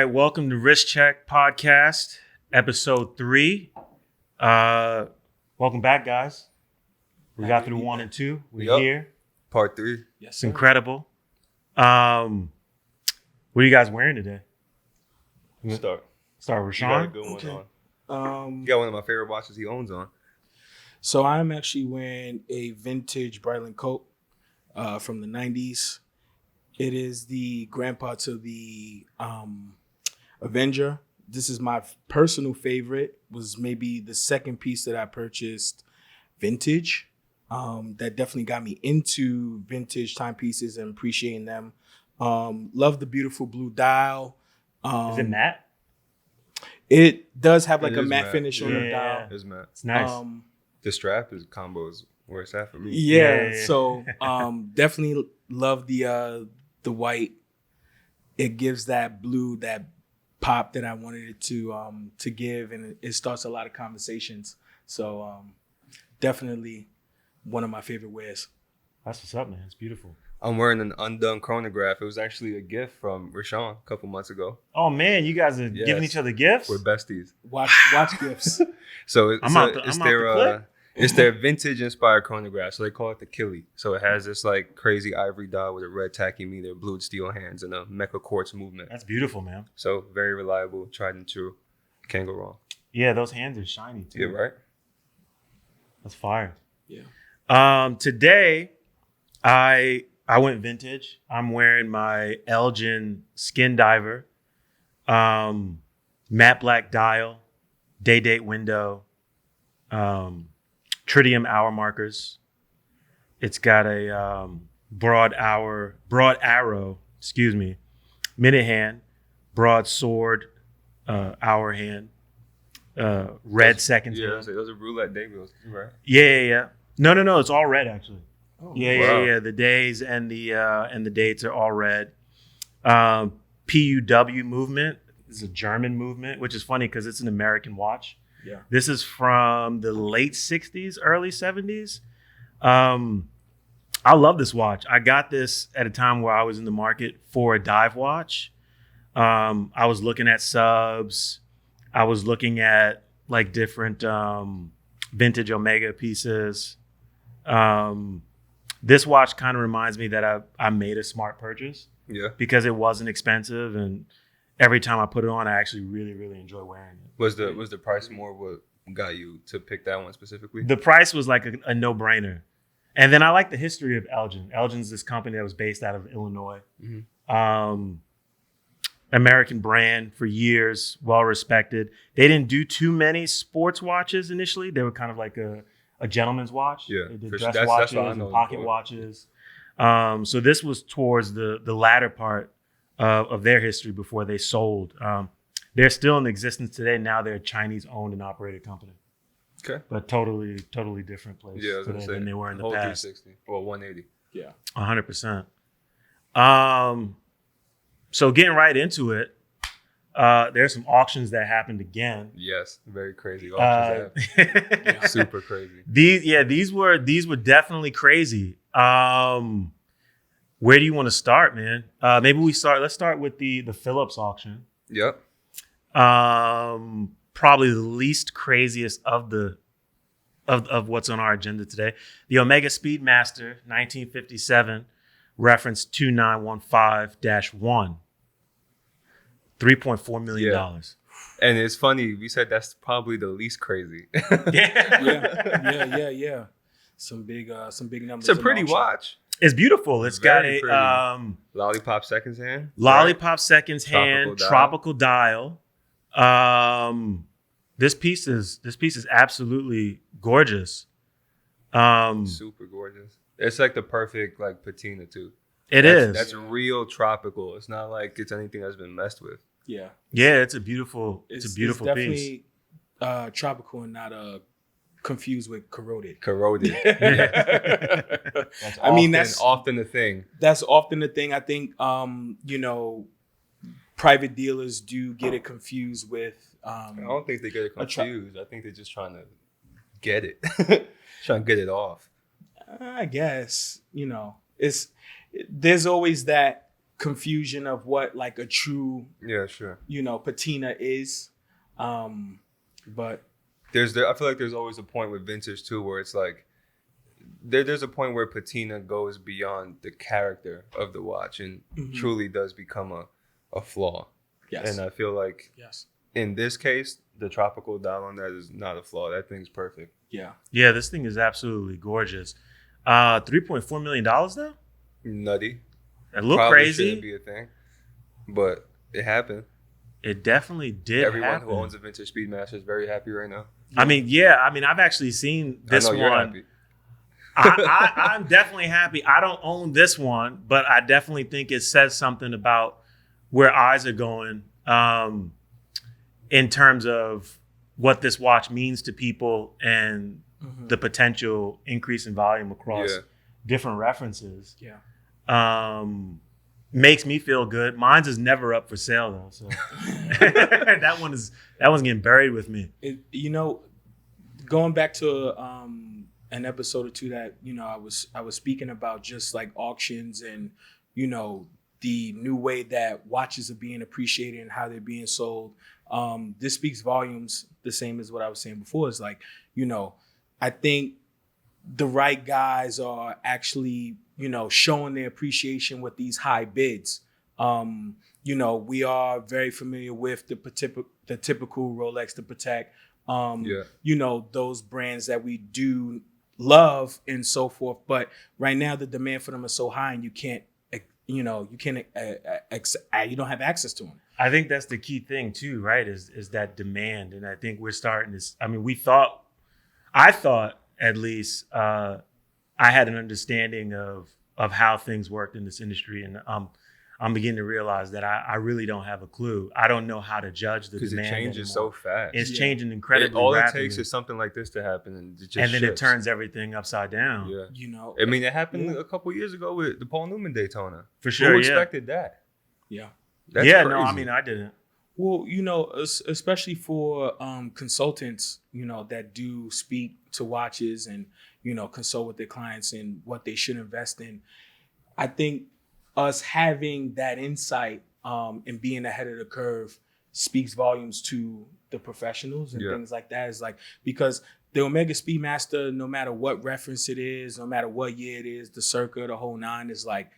right, welcome to Wrist Check Podcast, episode 3. Welcome back, guys. We got through 1 and 2. We're here. Part 3. Yes, it's incredible. What are you guys wearing today? Start Rashawn. You got a good one on. You got one of my favorite watches he owns on. So I'm actually wearing a vintage Breitling coat from the 90s. It is the grandpa to the Avenger. This is my personal favorite. Was maybe the second piece that I purchased vintage. That definitely got me into vintage timepieces and appreciating them. Love the beautiful blue dial. Is it matte? It does have like a matte finish on the dial. Yeah. It's matte. It's nice. The strap is combos where it's at for me. Yeah. So definitely love the white. It gives that blue, that pop that I wanted it to give, and it starts a lot of conversations. So definitely one of my favorite wears. That's what's up, man. It's beautiful. I'm wearing an undone chronograph. It was actually a gift from Rashawn a couple months ago. Oh man, you guys are giving each other gifts? We're besties. Watch gifts. So it's their vintage inspired chronograph. So they call it the Killy. So it has this like crazy ivory dial with a red tacky meter, blue steel hands, and a mecha quartz movement. That's beautiful, man. So very reliable, tried and true. Can't go wrong. Yeah, those hands are shiny too. Yeah, right? That's fire. Yeah. Today I went vintage. I'm wearing my Elgin Skin Diver, matte black dial, day date window, tritium hour markers. It's got a broad arrow, minute hand, broad sword, hour hand, red seconds hand. Yeah, so those are roulette day wheels, right? Yeah. No, it's all red actually. Oh, Yeah. The days and the dates are all red. PUW movement is a German movement, which is funny because it's an American watch. Yeah. This is from the late 60s, early 70s. I love this watch. I got this at a time where I was in the market for a dive watch. I was looking at subs. I was looking at like different vintage Omega pieces. This watch kind of reminds me that I made a smart purchase. Yeah. Because it wasn't expensive, and every time I put it on, I actually really, really enjoy wearing it. Was the price more what got you to pick that one specifically? The price was like a no-brainer. And then I like the history of Elgin. Elgin's this company that was based out of Illinois. Mm-hmm. American brand for years, well-respected. They didn't do too many sports watches initially. They were kind of like a gentleman's watch. Yeah, they did dress watches and pocket watches. So this was towards the latter part of their history before they sold. They're still in existence today. Now they're a Chinese-owned and operated company. Okay. But totally different place than they were in the past. 360 or 180. Yeah. 100%. So getting right into it, there's some auctions that happened again. Yes, very crazy auctions. Super crazy. These were definitely crazy. Where do you want to start, man? Let's start with the Phillips auction. Yep. Probably the least craziest of what's on our agenda today. The Omega Speedmaster 1957, reference 2915-1. $3.4 million. Yeah. And it's funny, we said that's probably the least crazy. Yeah. Some big numbers. It's a pretty watch. It's beautiful. It's very got a lollipop seconds hand. Tropical dial. This piece is absolutely gorgeous. Super gorgeous. It's like the perfect like patina too. That's real tropical. It's not like it's anything that's been messed with. Yeah. Yeah, it's a beautiful piece. Definitely tropical and not confused with corroded. Corroded. That's often the thing. That's often the thing. I think private dealers do get it confused with I don't think they get it confused. I think they're just trying to get it. Trying to get it off. I guess, there's always that confusion of what like a true, patina is. But I feel like there's always a point with vintage too, where it's like there's a point where patina goes beyond the character of the watch and truly does become a flaw. Yes. And I feel like in this case, the tropical dial on that is not a flaw. That thing's perfect. Yeah. Yeah, this thing is absolutely gorgeous. $3.4 million though? Nutty. It looked crazy. Shouldn't be a thing, but it happened. It definitely did. Everyone who owns a vintage Speedmaster is very happy right now. I mean, I've actually seen this one. You're happy. I'm definitely happy. I don't own this one, but I definitely think it says something about where eyes are going in terms of what this watch means to people and the potential increase in volume across different references. Yeah. Makes me feel good. Mine's is never up for sale though, so that one's getting buried with me. Going back to an episode or two that I was speaking about just like auctions and the new way that watches are being appreciated and how they're being sold. This speaks volumes. The same as what I was saying before. Is like I think the right guys are actually showing their appreciation with these high bids. We are very familiar with the typical Rolex, the Patek, those brands that we do love and so forth. But right now the demand for them is so high and you don't have access to them. I think that's the key thing too, right? Is that demand. And I think we're starting to, I thought at least, I had an understanding of how things worked in this industry. And I'm beginning to realize that I really don't have a clue. I don't know how to judge the demand. Because it changes so fast. It's changing incredibly all rapidly. It takes is something like this to happen, and it just then shifts. It turns everything upside down. Yeah. I mean, it happened a couple years ago with the Paul Newman Daytona. For sure. Who expected that? Yeah. That's crazy. No, I mean, I didn't. Well, especially for consultants, that do speak to watches and, consult with their clients and what they should invest in. I think us having that insight and being ahead of the curve speaks volumes to the professionals and things like that. Is like, because the Omega Speedmaster, no matter what reference it is, no matter what year it is, the circa, the whole nine, is like,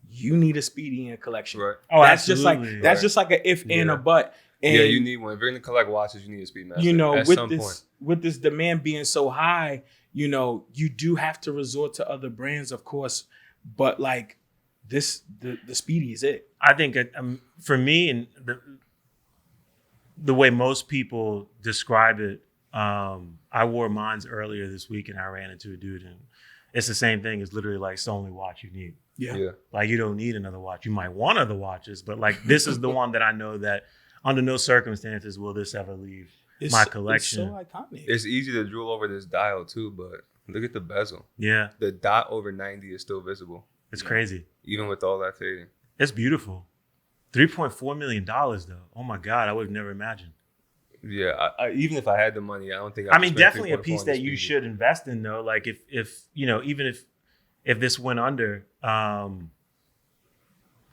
you need a Speedy in a collection. Right. Oh, that's absolutely. Just like an if and a but. And, you need one. If you're gonna collect watches, you need a Speedmaster. With this demand being so high, you do have to resort to other brands, of course. But like the Speedy is it. I think for me, and the way most people describe it, I wore mines earlier this week and I ran into a dude, and it's the same thing. It's literally like, it's the only watch you need. Yeah. Like, you don't need another watch. You might want other watches, but like, this is the one that I know that under no circumstances will this ever leave my collection. It's so iconic. It's easy to drool over this dial too, but look at the bezel. Yeah. The dot over 90 is still visible. It's crazy. Even with all that fading. It's beautiful. $3.4 million though. Oh my God, I would have never imagined. Yeah, I even if I had the money, I don't think I mean, definitely a piece that you should invest in though. Like if even if this went under, I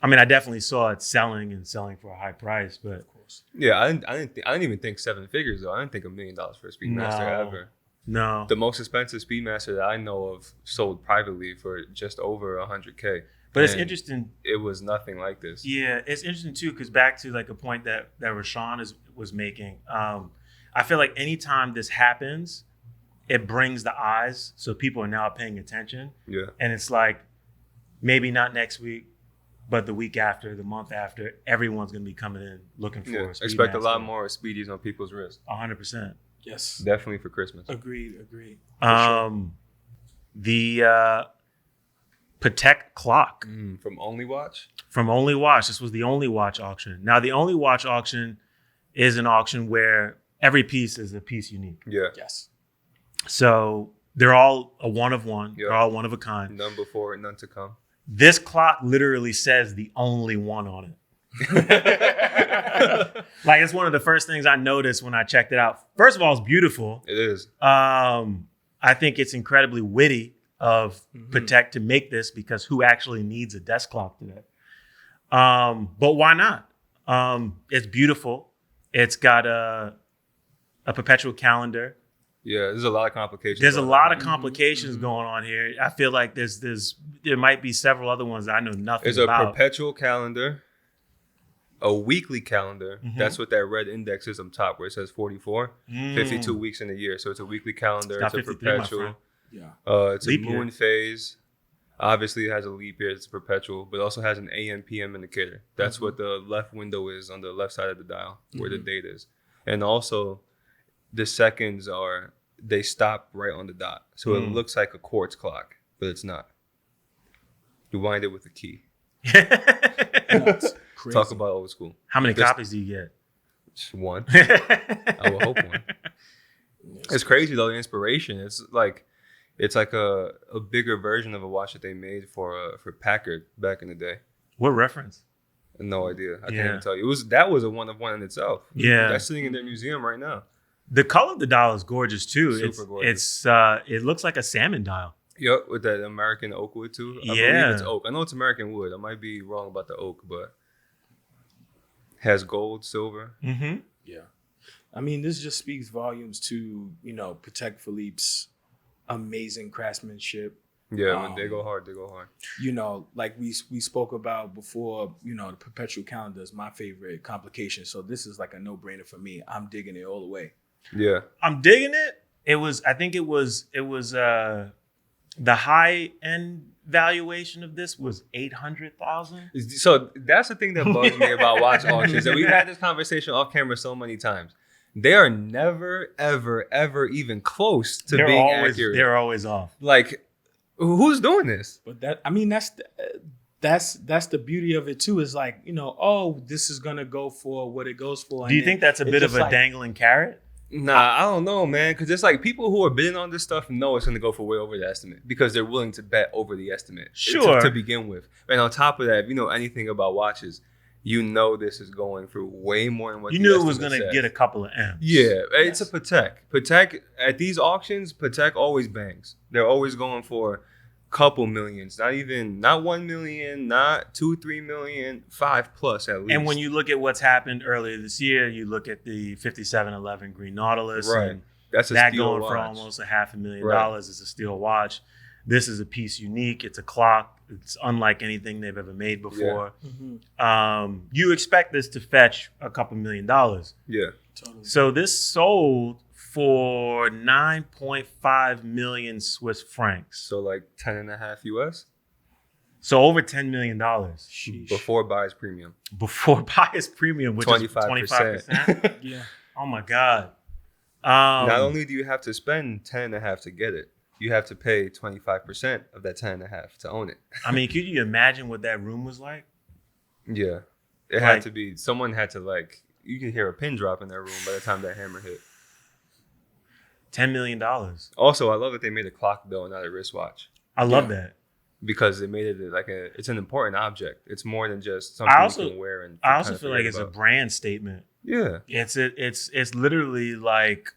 mean, I definitely saw it selling for a high price, but of course. Yeah, I didn't even think seven figures though. I didn't think $1 million for a Speedmaster ever. No. The most expensive Speedmaster that I know of sold privately for just over $100K. But it's interesting. It was nothing like this. Yeah, it's interesting too, because back to like a point that Rashawn was making. I feel like anytime this happens, it brings the eyes, so people are now paying attention. Yeah. And it's like, maybe not next week, but the week after, the month after, everyone's going to be coming in looking for a Speedmaster. Expect a lot more Speedies on people's wrists. 100%. Yes. Definitely for Christmas. Agreed. Sure. The Patek clock. From Only Watch? From Only Watch. This was the Only Watch auction. Now, the Only Watch auction is an auction where every piece is a piece unique. Yeah. Yes. So they're all a one of one. Yep. They're all one of a kind. None before and none to come. This clock literally says the only one on it. Like, it's one of the first things I noticed when I checked it out. First of all, it's beautiful. It is. I think it's incredibly witty of Patek to make this, because who actually needs a desk clock today? But why not? It's beautiful. It's got a perpetual calendar. Yeah, there's a lot of complications. There's a lot of complications going on here. I feel like there might be several other ones that I know nothing There's about. a perpetual calendar, a weekly calendar. That's what that red index is on top where it says 44. 52 weeks in a year. So it's a weekly calendar. It's a perpetual. Yeah. It's a moon phase. Obviously, it has a leap year. It's perpetual, but it also has an AM, PM indicator. That's what the left window is on the left side of the dial, where the date is. And also, the seconds they stop right on the dot. So it looks like a quartz clock, but it's not. You wind it with a key. That's crazy. Talk about old school. How many copies do you get? Just one. I will hope one. It's crazy though, the inspiration. It's like a bigger version of a watch that they made for Packard back in the day. What reference? No idea. I can't even tell you. That was a one of one in itself. Yeah. That's sitting in their museum right now. The color of the dial is gorgeous too. Super gorgeous. It looks like a salmon dial. Yep, with that American oak wood too. I believe it's oak. I know it's American wood. I might be wrong about the oak, but has gold, silver. Mm-hmm. Yeah. I mean, this just speaks volumes to, Patek Philippe's amazing craftsmanship. Yeah, when they go hard, they go hard. Like we spoke about before, the perpetual calendar is my favorite complication. So this is like a no-brainer for me. I'm digging it all the way. Yeah. I'm digging it. I think it was the high end valuation of this was 800,000. So that's the thing that bugs me about watch auctions. And we've had this conversation off camera so many times. They are never, ever, ever even close to being accurate. They're always off. Like, who's doing this? But that's the beauty of it too. Is like, this is gonna go for what it goes for. Do you think that's a bit of a dangling carrot? Nah, I don't know, man. Because it's like people who are bidding on this stuff know it's going to go for way over the estimate because they're willing to bet over the estimate. Sure. To begin with. And on top of that, if you know anything about watches, this is going for way more than what you knew it was going to get a couple of M's. Yeah, it's a Patek. Patek, at these auctions, Patek always bangs. They're always going for couple millions, not 1 million, not 2-3 million, 5+ at least. And when you look at what's happened earlier this year, you look at the 5711 Green Nautilus, right? And that's a that steel going watch. for almost $500,000. Right. It's a steel watch. This is a piece unique. It's a clock. It's unlike anything they've ever made before. Yeah. You expect this to fetch a couple $1 million. Yeah, totally. So this sold for 9.5 million Swiss francs. So like 10.5 US. So over $10 million. Sheesh. Before buyer's premium. Before buyer's premium, which 25%. is 25%. Yeah. Oh my God. Not only do you have to spend 10.5 to get it, you have to pay 25% of that 10.5 to own it. I mean, could you imagine what that room was like? Yeah. It had to be, someone had to you could hear a pin drop in that room by the time that hammer hit. $10 million. Also, I love that they made a clock though, not a wristwatch. I love that. Because they made it it's an important object. It's more than just something you can wear. And I also feel like it's a brand statement. Yeah. It's literally like,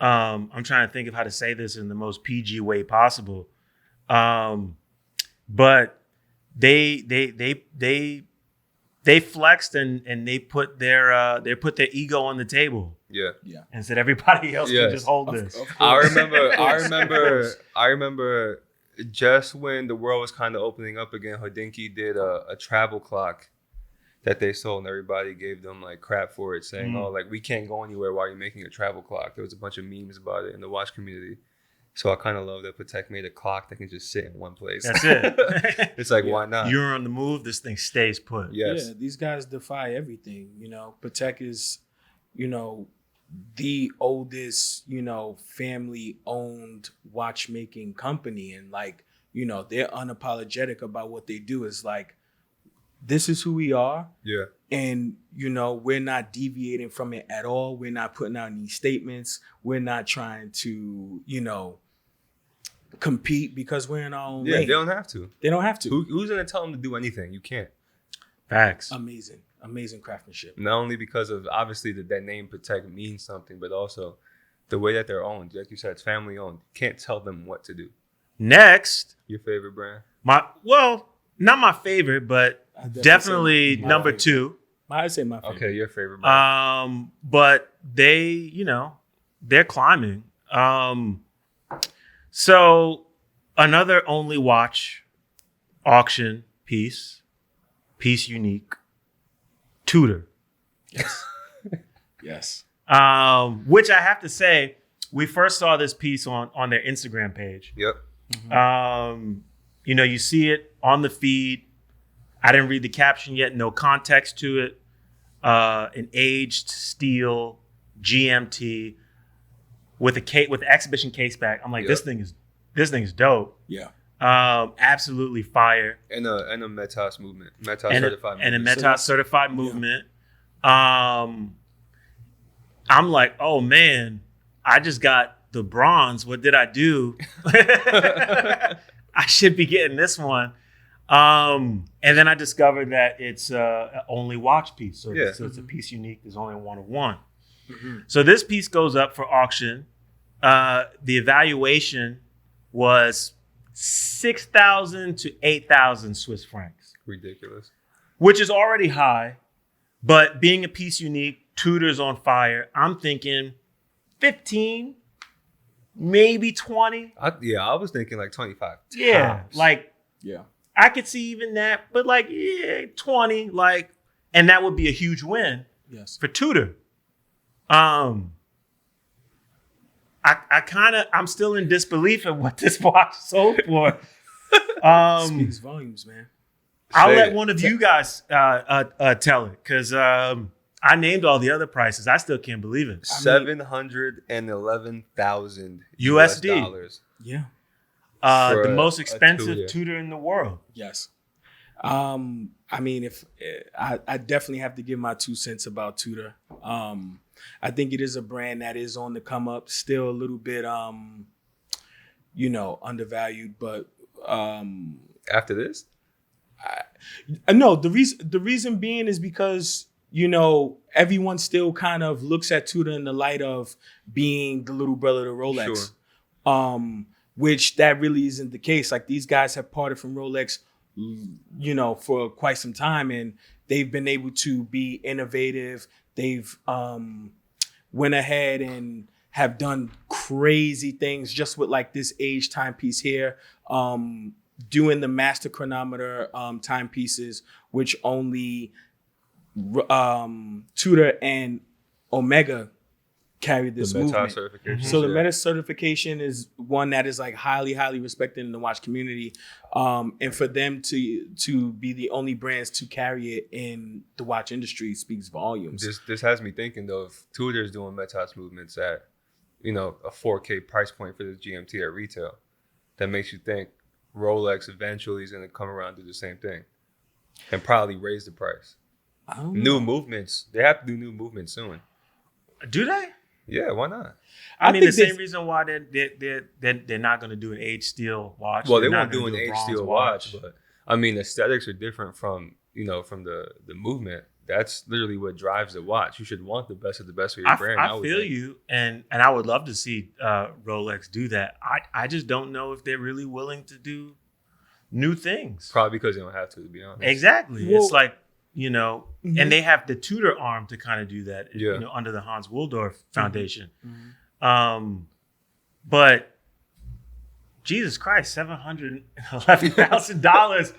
I'm trying to think of how to say this in the most PG way possible. But they flexed and they put their ego on the table. Yeah. Yeah. And said everybody else can just hold this. I remember just when the world was kind of opening up again, Hodinkee did a travel clock that they sold, and everybody gave them crap for it, saying, we can't go anywhere while you're making a travel clock. There was a bunch of memes about it in the watch community. So I kind of love that Patek made a clock that can just sit in one place. That's it. It's why not? You're on the move, this thing stays put. Yes. Yeah, these guys defy everything. Patek is, the oldest, family-owned watchmaking company. And they're unapologetic about what they do. It's this is who we are. Yeah. And, we're not deviating from it at all. We're not putting out any statements. We're not trying to, compete because we're in our own lane. They don't have to. They don't have to. Who's going to tell them to do anything? You can't. Facts. Amazing craftsmanship. Not only because of, obviously, that name Patek means something, but also the way that they're owned. Like you said, it's family owned. Can't tell them what to do. Next. Your favorite brand? not my favorite, but definitely number favorite. 2. I'd say my favorite. Okay, your favorite brand. But they, they're climbing. So another only watch auction piece unique, Tudor. Yes. Which I have to say, we first saw this piece on their Instagram page. Yep. You see it on the feed. I didn't read the caption yet. No context to it. An aged steel GMT with the exhibition case back. I'm like, Yep. this thing is dope. Yeah. Absolutely fire. And a Metas movement. Metas And certified a movement. Metas certified movement. I'm like, oh man, I just got the bronze. What did I do? I should be getting this one. And then I discovered that it's a only watch piece. So, Yeah. so it's a piece unique. There's only one of one. Mm-hmm. So this piece goes up for auction. The evaluation was 6,000 to 8,000 Swiss francs, Ridiculous. which is already high. But being a piece unique, Tudor's on fire. I'm thinking 15, maybe 20. I was thinking like 25. Yeah, tops. like Yeah. I could see even that, but 20, and that would be a huge win Yes. for Tudor. I'm still in disbelief at what this watch sold for. Speaks volumes, man. I'll Say let it. one of you guys tell it, because I named all the other prices. I still can't believe it. 711,000 USD. dollars. Yeah. For The most a expensive Tudor. Tudor in the world. Yes. I mean, if I definitely have to give my 2 cents about Tudor. I think it is a brand that is on the come up, still a little bit, undervalued. But After this? no, the reason being is because everyone still kind of looks at Tudor in the light of being the little brother to Rolex. Sure. Which that really isn't the case. Like, these guys have parted from Rolex, for quite some time, and they've been able to be innovative. They've went ahead and have done crazy things just with like this age timepiece here, doing the master chronometer timepieces, which only Tudor and Omega carry this The Metas movement. certification. So the Meta certification is one that is like highly, highly respected in the watch community, and for them to be the only brands to carry it in the watch industry speaks volumes. This has me thinking though, if Tudor's doing Metas movements at, a 4K price point for this GMT at retail, that makes you think Rolex eventually is going to come around and do the same thing and probably raise the price. I don't know. New movements. They have to do new movements soon. Do they? Yeah, why not? I mean, the think same reason why they're not going to do an aged steel watch. Well, They're they not won't do gonna an a aged bronze steel watch, but I mean, aesthetics are different from from the movement. That's literally what drives the watch. You should want the best of the best for your brand. I would feel think. you, and I would love to see Rolex do that. I just don't know if they're really willing to do new things. Probably because they don't have to be honest. Exactly. Well- It's like, and they have the Tudor arm to kind of do that, Yeah. under the Hans Wildorf Foundation. Mhm. But Jesus Christ, $711,000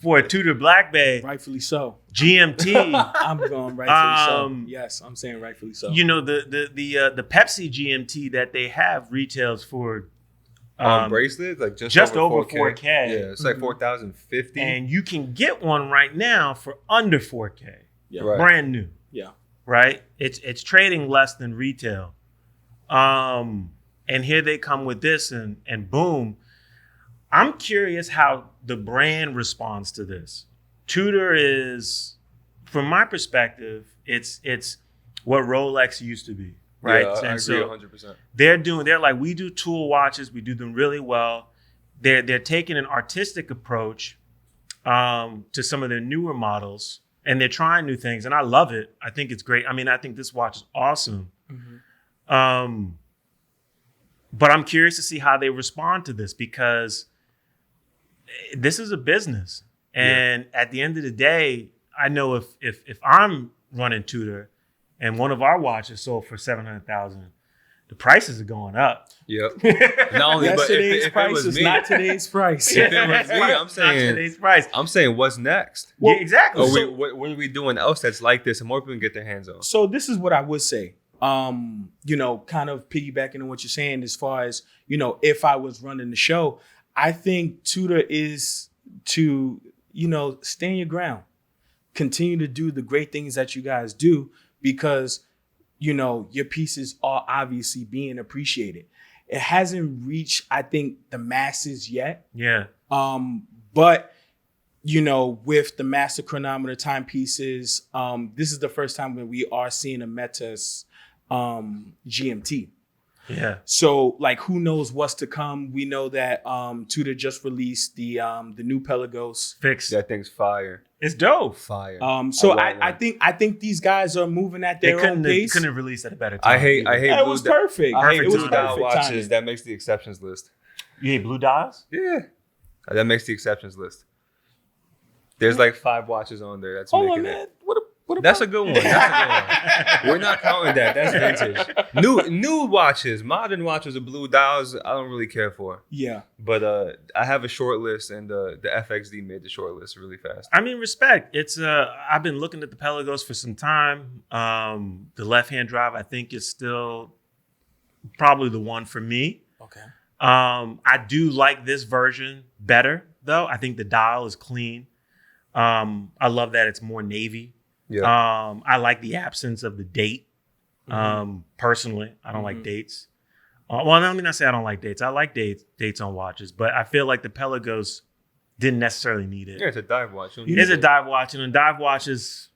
for a Tudor Black Bay Rightfully so. GMT. I'm going rightfully so. Um, Yes, I'm saying rightfully so. The Pepsi GMT that they have retails for bracelet, like just over 4K. Yeah, it's like Mhm. 4,050. and you can get one right now for under 4K, Yeah. Right. brand new. Yeah. Right? It's trading less than retail. And here they come with this, and boom. I'm curious how the brand responds to this. Tudor is, from my perspective, it's what Rolex used to be, right? Yeah, I And agree so 100%. they're like, we do tool watches, we do them really well. They're taking an artistic approach to some of their newer models, and they're trying new things, and I love it. I think it's great. I mean, I think this watch is awesome. Mhm. But I'm curious to see how they respond to this, because this is a business. And at the end of the day, I know if I'm running Tudor and one of our watches sold for 700,000, the prices are going up. Yep. Not only, but Yesterday's if it price was is me, not today's price. if it was me, I'm Not saying, today's price. I'm saying, what's next? Yeah, exactly. Or what are we doing else that's like this, and more people can get their hands on? So this is what I would say. You know, kind of piggybacking on what you're saying as far as, you know, if I was running the show, I think Tudor is to, you know, stand your ground. Continue to do the great things that you guys do because, you know, your pieces are obviously being appreciated. It hasn't reached, I think, the masses yet. Yeah. But, you know, with the master chronometer timepieces, this is the first time when we are seeing a Metis GMT. Yeah. So, like, who knows what's to come? We know that Tudor just released the new Pelagos. Fixed. That thing's fire. It's dope. Fire. So love I think these guys are moving at their own pace. Couldn't have released at a better time. I hate It was perfect. I hate Perfect blue timing. dial Perfect watches. timing. That makes the exceptions list. You hate blue dials? Yeah. That makes the exceptions list. There's like 5 watches on there. That's Hold making on, it. man. What That's a good one. That's a good one. We're not counting that. That's vintage. New watches, modern watches with blue dials, I don't really care for. Yeah. But I have a short list, and the FXD made the short list really fast. I mean, respect. It's I've been looking at the Pelagos for some time. The left-hand drive, I think, is still probably the one for me. Okay. I do like this version better, though. I think the dial is clean. I love that it's more navy. Yeah. I like the absence of the date. Personally, I don't like dates. Well, let me not say I don't like dates. I like dates on watches, but I feel like the Pelagos didn't necessarily need it. Yeah, it's a dive watch. It's a dive watch, and dive watches,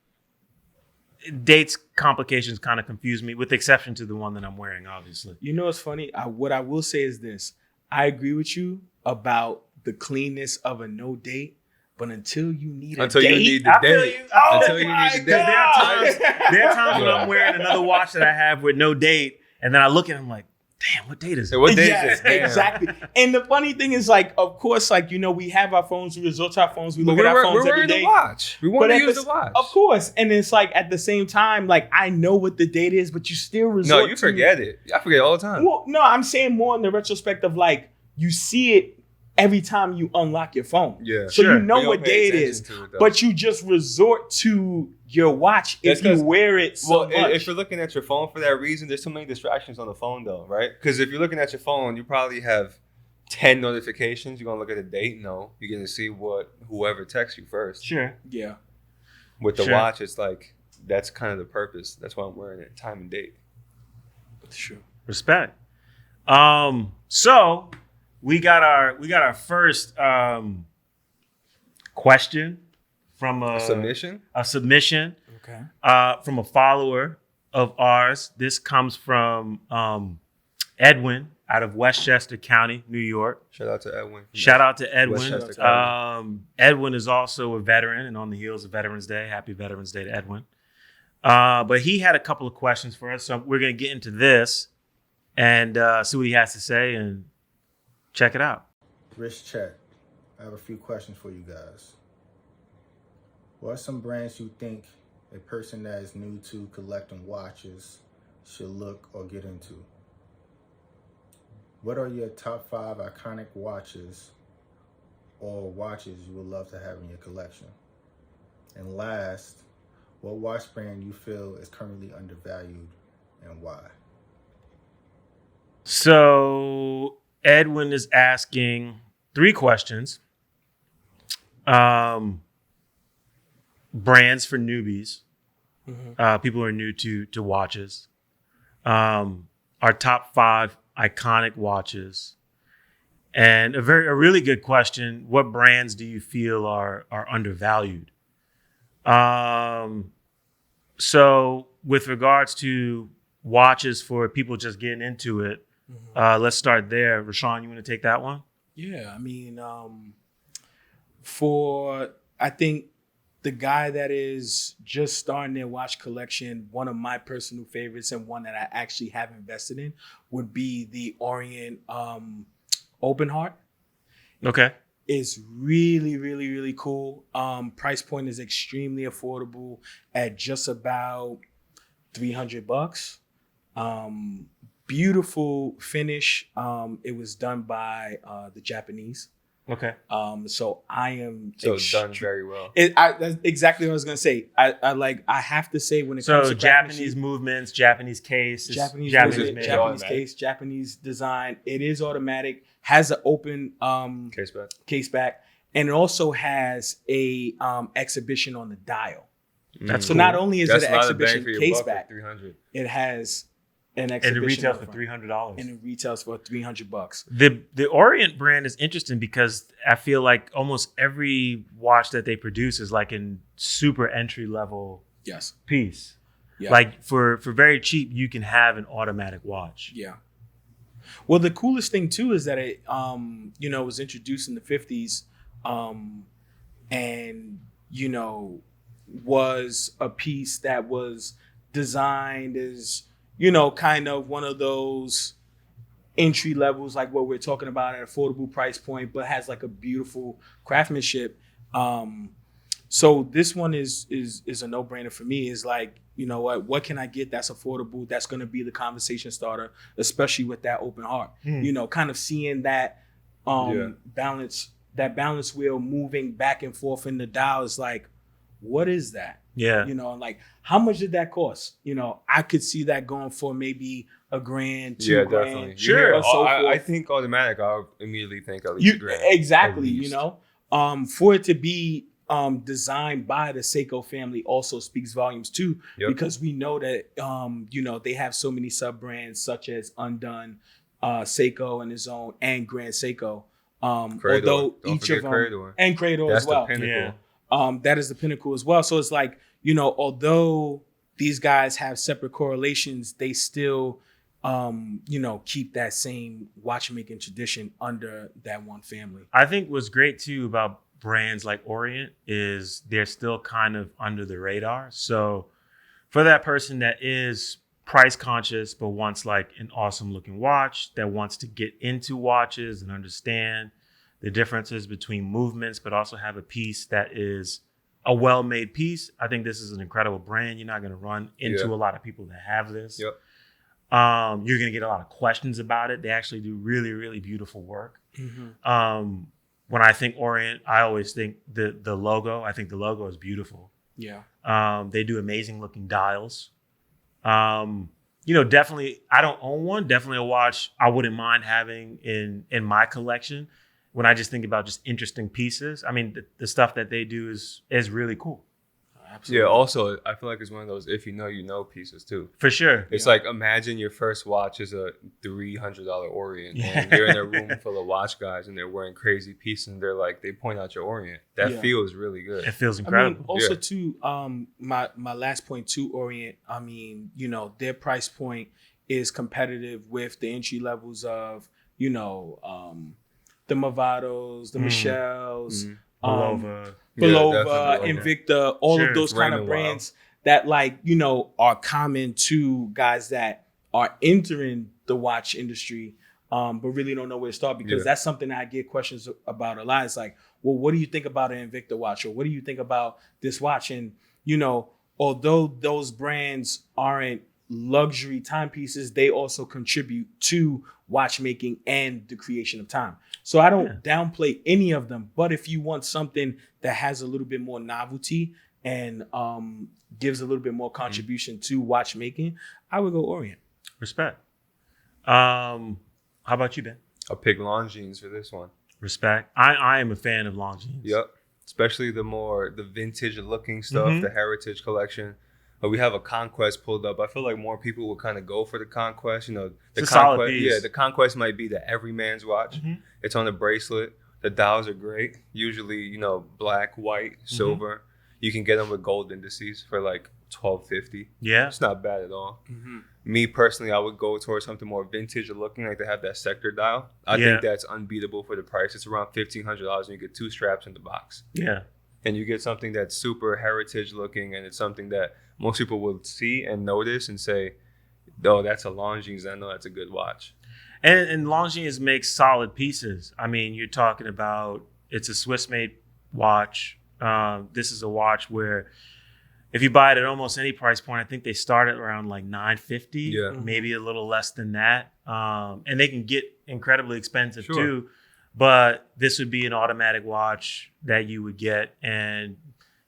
dates complications kind of confuse me, with the exception to the one that I'm wearing, obviously. You know what's funny? What I will say is this. I agree with you about the cleanness of a no date. But until you need a date, you need the I feel date. you. Oh Until you my need the God. date. There are times when I'm wearing another watch that I have with no date, and then I look at it, I'm like, damn, what date is it? What day Yeah, is this? Damn. exactly. And the funny thing is, like, of course, like, you know, we have our phones, we resort to our phones, we But look at our phones we're every wearing day. the watch. We want But to at use the- the watch. Of course. And it's like at the same time, like, I know what the date is, but you still resort No, you to- forget it. I forget all the time. Well, no, I'm saying more in the retrospect of like you see it every time you unlock your phone. Yeah. So Sure. you know We don't what pay day it attention is. to it, though. But you just resort to your watch That's if you 'cause- wear it so Well, much. if you're looking at your phone for that reason, there's so many distractions on the phone, though, right? Because if you're looking at your phone, you probably have 10 notifications. You're going to look at the date? No. You're going to see what whoever texts you first. Sure. Yeah. With the Sure. watch, it's like, that's kind of the purpose. That's why I'm wearing it. Time and date. Sure. Respect. So we got our first question from Submission? a submission Okay. from a follower of ours. This comes from Edwin out of Westchester County, New York. Shout out to Edwin. Shout out to Edwin. Westchester County. Edwin is also a veteran and on the heels of Veterans Day. Happy Veterans Day to Edwin. But he had a couple of questions for us. So we're going to get into this and see what he has to say and check it out. Rich Chet, I have a few questions for you guys. What are some brands you think a person that is new to collecting watches should look or get into? What are your top 5 iconic watches or watches you would love to have in your collection? And last, what watch brand you feel is currently undervalued and why? So Edwin is asking 3 questions. Brands for newbies, people who are new to watches. Our top 5 iconic watches, and a really good question: what brands do you feel are undervalued? So with regards to watches for people just getting into it, let's start there. Rashawn, you want to take that one? Yeah, I mean, I think the guy that is just starting their watch collection, one of my personal favorites and one that I actually have invested in would be the Orient Open Heart. Okay. is really, really, really cool. Price point is extremely affordable at just about $300. Beautiful finish. It was done by the Japanese. Okay. So I am. So it's done very well. That's exactly what I was gonna say. I have to say when it comes to Japanese movements, Japanese case, Japanese automatic. case, Japanese design. It is automatic. Has an open case back, and it also has a exhibition on the dial. That's So cool. not only is That's it an a lot of bang exhibition for your case buck back, for $300. it has an And exhibition. it retails on for the front. $300. And it retails for $300. The Orient brand is interesting because I feel like almost every watch that they produce is like in super entry level Yes. piece. Yeah. Like for very cheap, you can have an automatic watch. Yeah. Well, the coolest thing too is that it, was introduced in the 50s, and was a piece that was designed as kind of one of those entry levels, like what we're talking about at affordable price point, but has like a beautiful craftsmanship. So this one is a no-brainer for me. Is like, what can I get that's affordable, that's going to be the conversation starter, especially with that open heart. Kind of seeing that balance wheel moving back and forth in the dial is like, what is that? Yeah. Like, how much did that cost? I could see that going for maybe $1,000, $2,000. Yeah, definitely. Sure. or so I forth. think automatic, I'll immediately think at least $1,000. Exactly. At least. For it to be designed by the Seiko family also speaks volumes too, because we know that they have so many sub brands such as Undone, Seiko in his own, and Grand Seiko. Although each of them and Crador as well. That's the pinnacle. That is the pinnacle as well. So it's like, although these guys have separate correlations, they still keep that same watchmaking tradition under that one family. I think what's great too about brands like Orient is they're still kind of under the radar. So for that person that is price conscious but wants like an awesome looking watch, that wants to get into watches and understand the differences between movements, but also have a piece that is a well-made piece, I think this is an incredible brand. You're not going to run into a lot of people that have this. Yep. You're going to get a lot of questions about it. They actually do really, really beautiful work. Mm-hmm. When I think Orient, I always think the logo. I think the logo is beautiful. Yeah. They do amazing looking dials. Definitely, I don't own one. Definitely a watch I wouldn't mind having in my collection. When I just think about just interesting pieces, I mean, the stuff that they do is really cool. Absolutely. Yeah, also, I feel like it's one of those if you know pieces too. For sure. It's like, imagine your first watch is a $300 Orient, and you're in a room full of watch guys, and they're wearing crazy pieces, and they point out your Orient. That feels really good. It feels incredible. Also, too, my last point to Orient, their price point is competitive with the entry levels of, the Movados, the Michelles, Bulova, Invicta, all of those kind of Raymond brands that are common to guys that are entering the watch industry, but really don't know where to start, because that's something that I get questions about a lot. It's like, well, what do you think about an Invicta watch? Or what do you think about this watch? And, although those brands aren't luxury timepieces, they also contribute to watchmaking and the creation of time. So I don't downplay any of them, but if you want something that has a little bit more novelty and gives a little bit more contribution to watchmaking, I would go Orient. Respect. How about you, Ben? I'll pick Longines for this one. Respect. I am a fan of Longines. Yep. Especially the vintage looking stuff, the heritage collection. We have a Conquest pulled up. I feel like more people will kind of go for the Conquest. The It's a solid Conquest, piece. the Conquest might be the everyman's watch. It's on the bracelet. The dials are great. Usually, black, white, silver. You can get them with gold indices for like $12.50. Yeah. It's not bad at all. Me personally, I would go towards something more vintage looking, like they have that sector dial. I think that's unbeatable for the price. It's around $1,500 and you get 2 straps in the box. Yeah. And you get something that's super heritage looking, and it's something that most people will see and notice and say, oh, that's a Longines. I know that's a good watch. And Longines makes solid pieces. I mean, you're talking about It's a Swiss-made watch. This is a watch where if you buy it at almost any price point, I think they start at around like $950, maybe a little less than that. And they can get incredibly expensive too. But this would be an automatic watch that you would get, and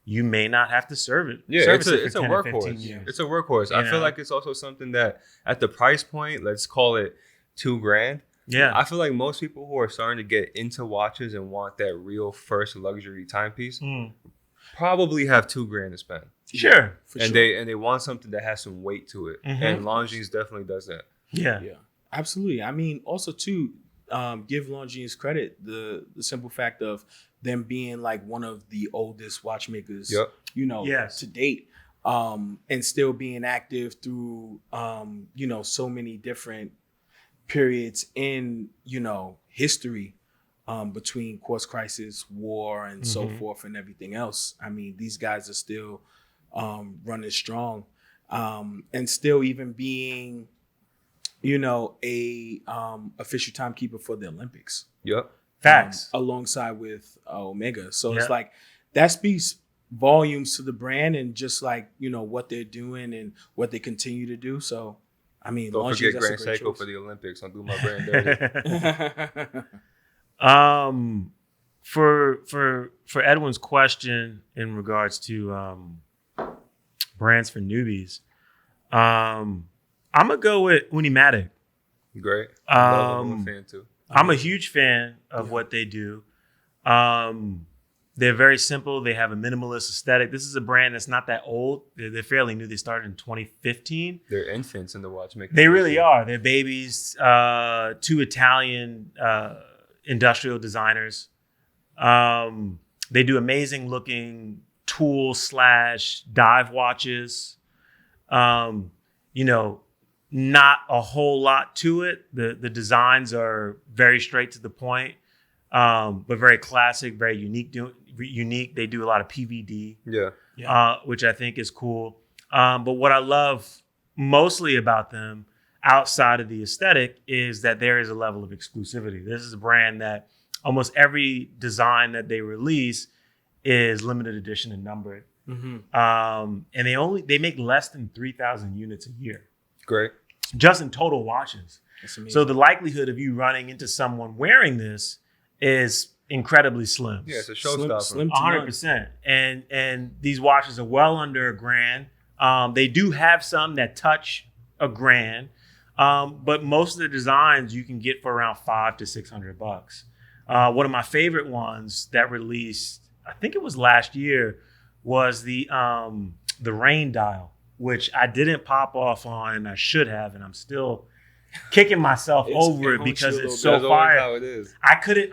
you may not have to serve it. Yeah, service it's a for 10 or workhorse. 15 years. It's a workhorse. I feel like it's also something that at the price point, let's call it $2,000. Yeah, I feel like most people who are starting to get into watches and want that real first luxury timepiece probably have $2,000 to spend. Sure. And they want something that has some weight to it. And Longines definitely does that. Yeah, absolutely. I mean, also too, give Longines credit, the simple fact of them being like one of the oldest watchmakers, to date, and still being active through, so many different periods in, history, between quartz crisis, war, and so forth, and everything else. I mean, these guys are still running strong, and still even being, a official timekeeper for the Olympics. Yep. Facts. Alongside with Omega. So it's like that speaks volumes to the brand and just like, what they're doing and what they continue to do. So, I mean, don't forget Grand Seiko for the Olympics. Don't do my brand dirty. For Edwin's question in regards to brands for newbies, I'm gonna go with Unimatic. Great. I'm a fan too. I'm a huge fan of what they do. They're very simple. They have a minimalist aesthetic. This is a brand that's not that old. They're fairly new. They started in 2015. They're infants in the watchmaking. They really are. They're babies. 2 Italian industrial designers. They do amazing looking tool/dive watches. Not a whole lot to it. The designs are very straight to the point, but very classic, very unique. They do a lot of PVD, which I think is cool. But what I love mostly about them, outside of the aesthetic, is that there is a level of exclusivity. This is a brand that almost every design that they release is limited edition and numbered. And they make less than 3,000 units a year. Great. Just in total watches. So the likelihood of you running into someone wearing this is incredibly slim. Yeah, it's a showstopper. Slim 100%. And these watches are well under $1,000. They do have some that touch $1,000. But most of the designs you can get for around $500 to $600. One of my favorite ones that released, I think it was last year, was the rain dial, which I didn't pop off on, and I should have, and I'm still kicking myself over it because it's so fire. How it is. I couldn't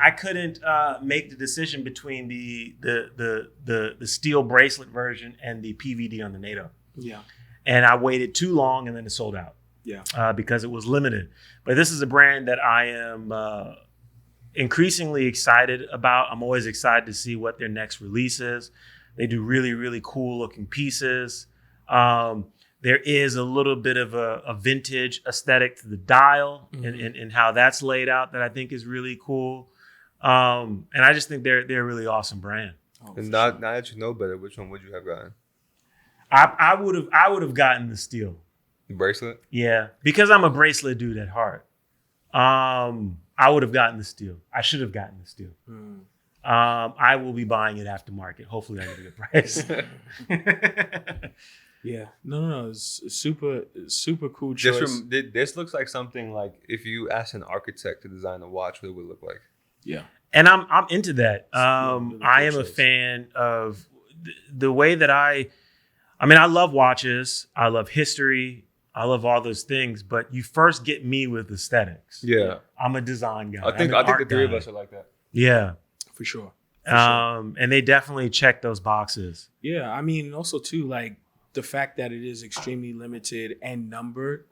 make the decision between the steel bracelet version and the PVD on the NATO. Yeah. And I waited too long, and then it sold out. Yeah. Because it was limited. But this is a brand that I am increasingly excited about. I'm always excited to see what their next release is. They do really, really cool looking pieces. There is a little bit of a vintage aesthetic to the dial and how that's laid out that I think is really cool. And I just think they're a really awesome brand. And now that you know better, which one would you have gotten? I would have gotten the steel. The bracelet? Yeah, because I'm a bracelet dude at heart. I would have gotten the steel. I should have gotten the steel. I will be buying it aftermarket. Hopefully, I get a good price. Yeah, no, it's super cool choice. This looks like something like if you asked an architect to design a watch, what it would look like. Yeah, and I'm into that. Really I am cool a choice. fan of the way that I mean, I love watches. I love history. I love all those things. But you first get me with aesthetics. Yeah, I'm a design guy. I think the three of us are like that. Yeah, for sure. And they definitely check those boxes. Yeah, I mean, also too, like the fact that it is extremely limited and numbered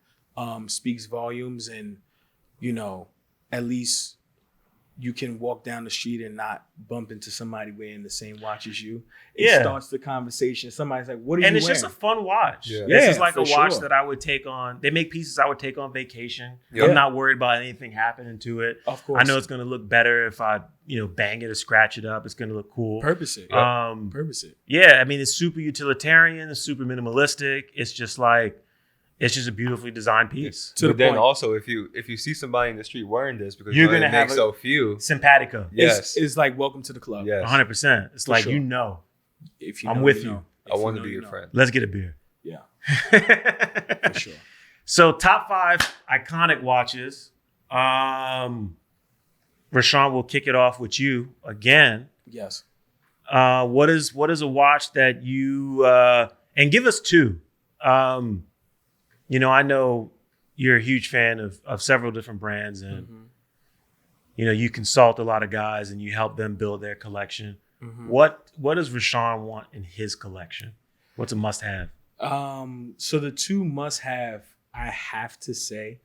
speaks volumes, and at least you can walk down the street and not bump into somebody wearing the same watch as you. It starts the conversation. Somebody's like, what are you wearing? And it's just a fun watch. Yeah. This is like for a watch sure. that I would take on. They make pieces I would take on vacation. Yeah. I'm not worried about anything happening to it. Of course. I know it's going to look better if I, bang it or scratch it up. It's going to look cool. Purpose it. Purpose it. Yeah, I mean, it's super utilitarian. It's super minimalistic. It's just a beautifully designed piece. To But the then point. also, if you see somebody in the street wearing this, because You're you know, gonna it have makes a- so few. Simpatico. Yes. It's like welcome to the club. Yes. 100%. It's For like, sure. If you I'm know, with you you. know. I If want you to know, be you your know. friend. Let's get a beer. Yeah, For for sure. So top 5 iconic watches. Rashawn, will kick it off with you again. Yes. What is a watch that you and give us 2? I know you're a huge fan of several different brands, and you consult a lot of guys and you help them build their collection. What does Rashawn want in his collection? What's a must-have? So the 2 must-have, I have to say,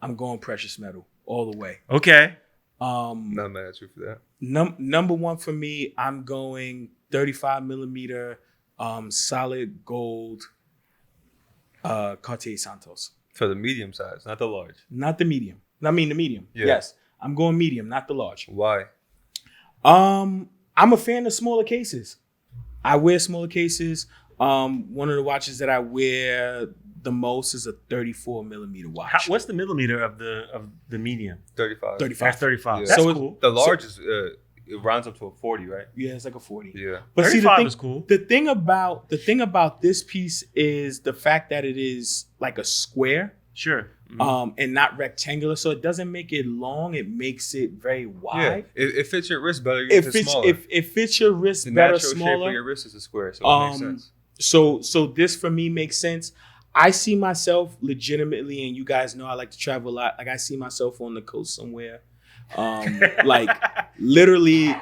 I'm going precious metal all the way. Okay. Not mad at you for that. Number 1 for me, I'm going 35 millimeter solid gold Cartier Santos. For the medium size, not the large. Not the medium. I mean the medium. Yeah. Yes. I'm going medium, not the large. Why? I'm a fan of smaller cases. I wear smaller cases. One of the watches that I wear the most is a 34 millimeter watch. What's the millimeter of the medium? 35. 35. That's 35. Yeah. That's So cool. The large is it rounds up to a 40, right? Yeah, it's like a 40. Yeah. But see, 35 is cool. The thing about this piece is the fact that it is like a square, Sure. and not rectangular. So it doesn't make it long. It makes it very Yeah. wide. It fits your wrist better. It It's fits smaller. if it fits your wrist the better, natural shape smaller. of your wrist is a square, so it makes sense. So this for me makes sense. I see myself legitimately, and you guys know I like to travel a lot. Like I see myself on the coast somewhere, like literally,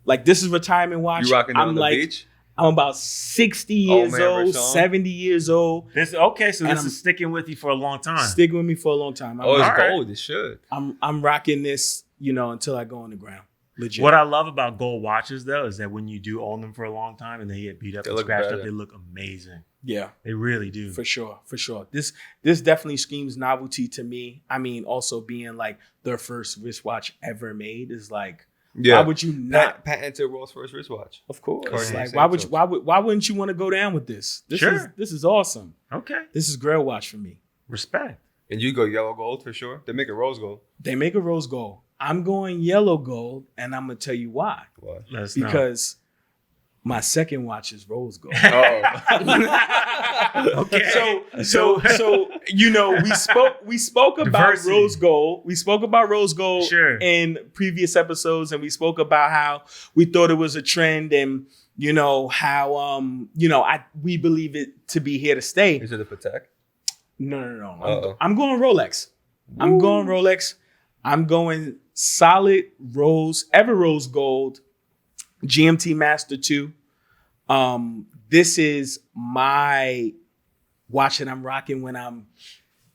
like this is retirement watch. You rocking it I'm on the like, beach? I'm about 60 years man, old, Rashawn. 70 years old. So And this I'm- is sticking with you for a long time. Stick with me for a long time. Oh, it's All right. gold. It should. I'm rocking this, until I go on the ground. Legit. What I love about gold watches, though, is that when you do own them for a long time and they get beat up They and look scratched better. up, they look amazing. Yeah, They really do. for sure. This definitely screams novelty to me. I mean, also being like the first wristwatch ever made is like, Yeah. why would you not? Patented world's first wristwatch. Of course. Cartier Like, Santos. why wouldn't you want to go down with this? Sure. This is awesome. Okay. This is Grail watch for me. Respect. And you go yellow gold for sure. They make it rose gold. They make a rose gold. I'm going yellow gold, and I'm gonna tell you why. Why? Let us know. Because my second watch is rose gold. Oh. Okay. So we spoke about Diversity. rose gold. We spoke about rose gold Sure. in previous episodes, and we spoke about how we thought it was a trend, and how we believe it to be here to stay. Is it a Patek? No. Uh-oh. I'm going Rolex. I'm going Rolex. I'm going solid ever rose gold, GMT Master 2. This is my watch that I'm rocking when I'm,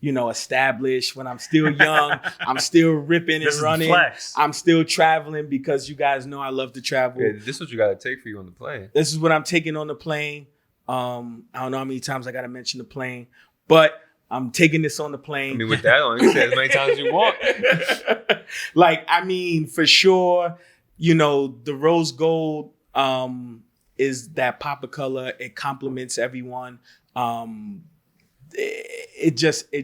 established, when I'm still young, I'm still ripping This is and the running. flex. I'm still traveling because you guys know I love to travel. Yeah, this is what you got to take for you on the plane. This is what I'm taking on the plane. I don't know how many times I got to mention the plane, but I'm taking this on the plane. I mean, with that on, you can say as many times as you want. For sure, the rose gold is that pop of color. It complements everyone. It just. Yeah,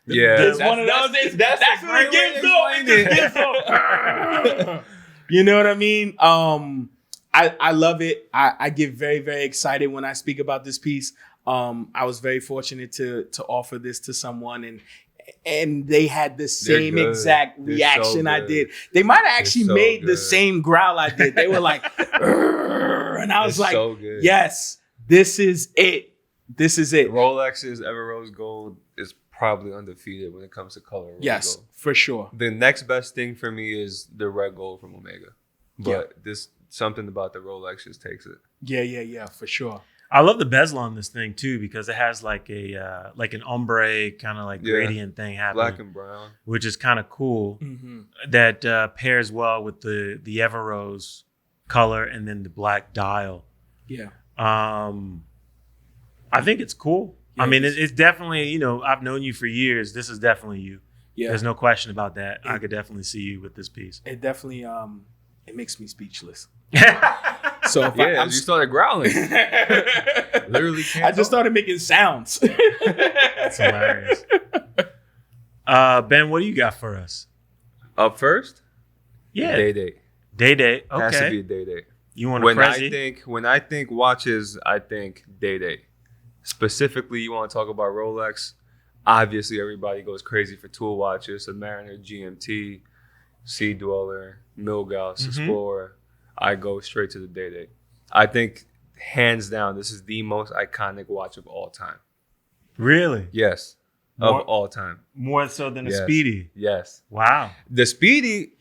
It's one of those. That's what it gets so. You know what I mean? I love it. I get very, very excited when I speak about this piece. I was very fortunate to offer this to someone, and they had the same good. exact They're reaction so I good. did. They might have actually so made the good. same growl I did. They were like, "Urgh," and I was It's like, so good. yes, this is it. This is it. Rolex's Ever Rose Gold is probably undefeated when it comes to color. Rose Yes, gold. for sure. The next best thing for me is the red gold from Omega, but this something about the Rolex just takes it. Yeah, for sure. I love the bezel on this thing too because it has like an ombre kind of like gradient thing happening, black and brown, which is kind of cool. Mm-hmm. That pairs well with the Everose color and then the black dial. Yeah. I think it's cool. Yeah, I mean, it's definitely, I've known you for years. This is definitely you. Yeah. There's no question about that. I could definitely see you with this piece. It definitely it makes me speechless. So if you started growling. Literally can't I just started making sounds. That's hilarious. Ben, what do you got for us? Up first? Yeah. Day date. Day date. Okay. Has to be a day date. You want to when I think watches, I think day date. Specifically, you want to talk about Rolex. Obviously, everybody goes crazy for tool watches. Submariner, GMT, Sea Dweller, Milgauss, Explorer. I go straight to the day date. I think, hands down, this is the most iconic watch of all time. Really? Yes. Of all time. More so than a Speedy? Yes. Wow. The Speedy,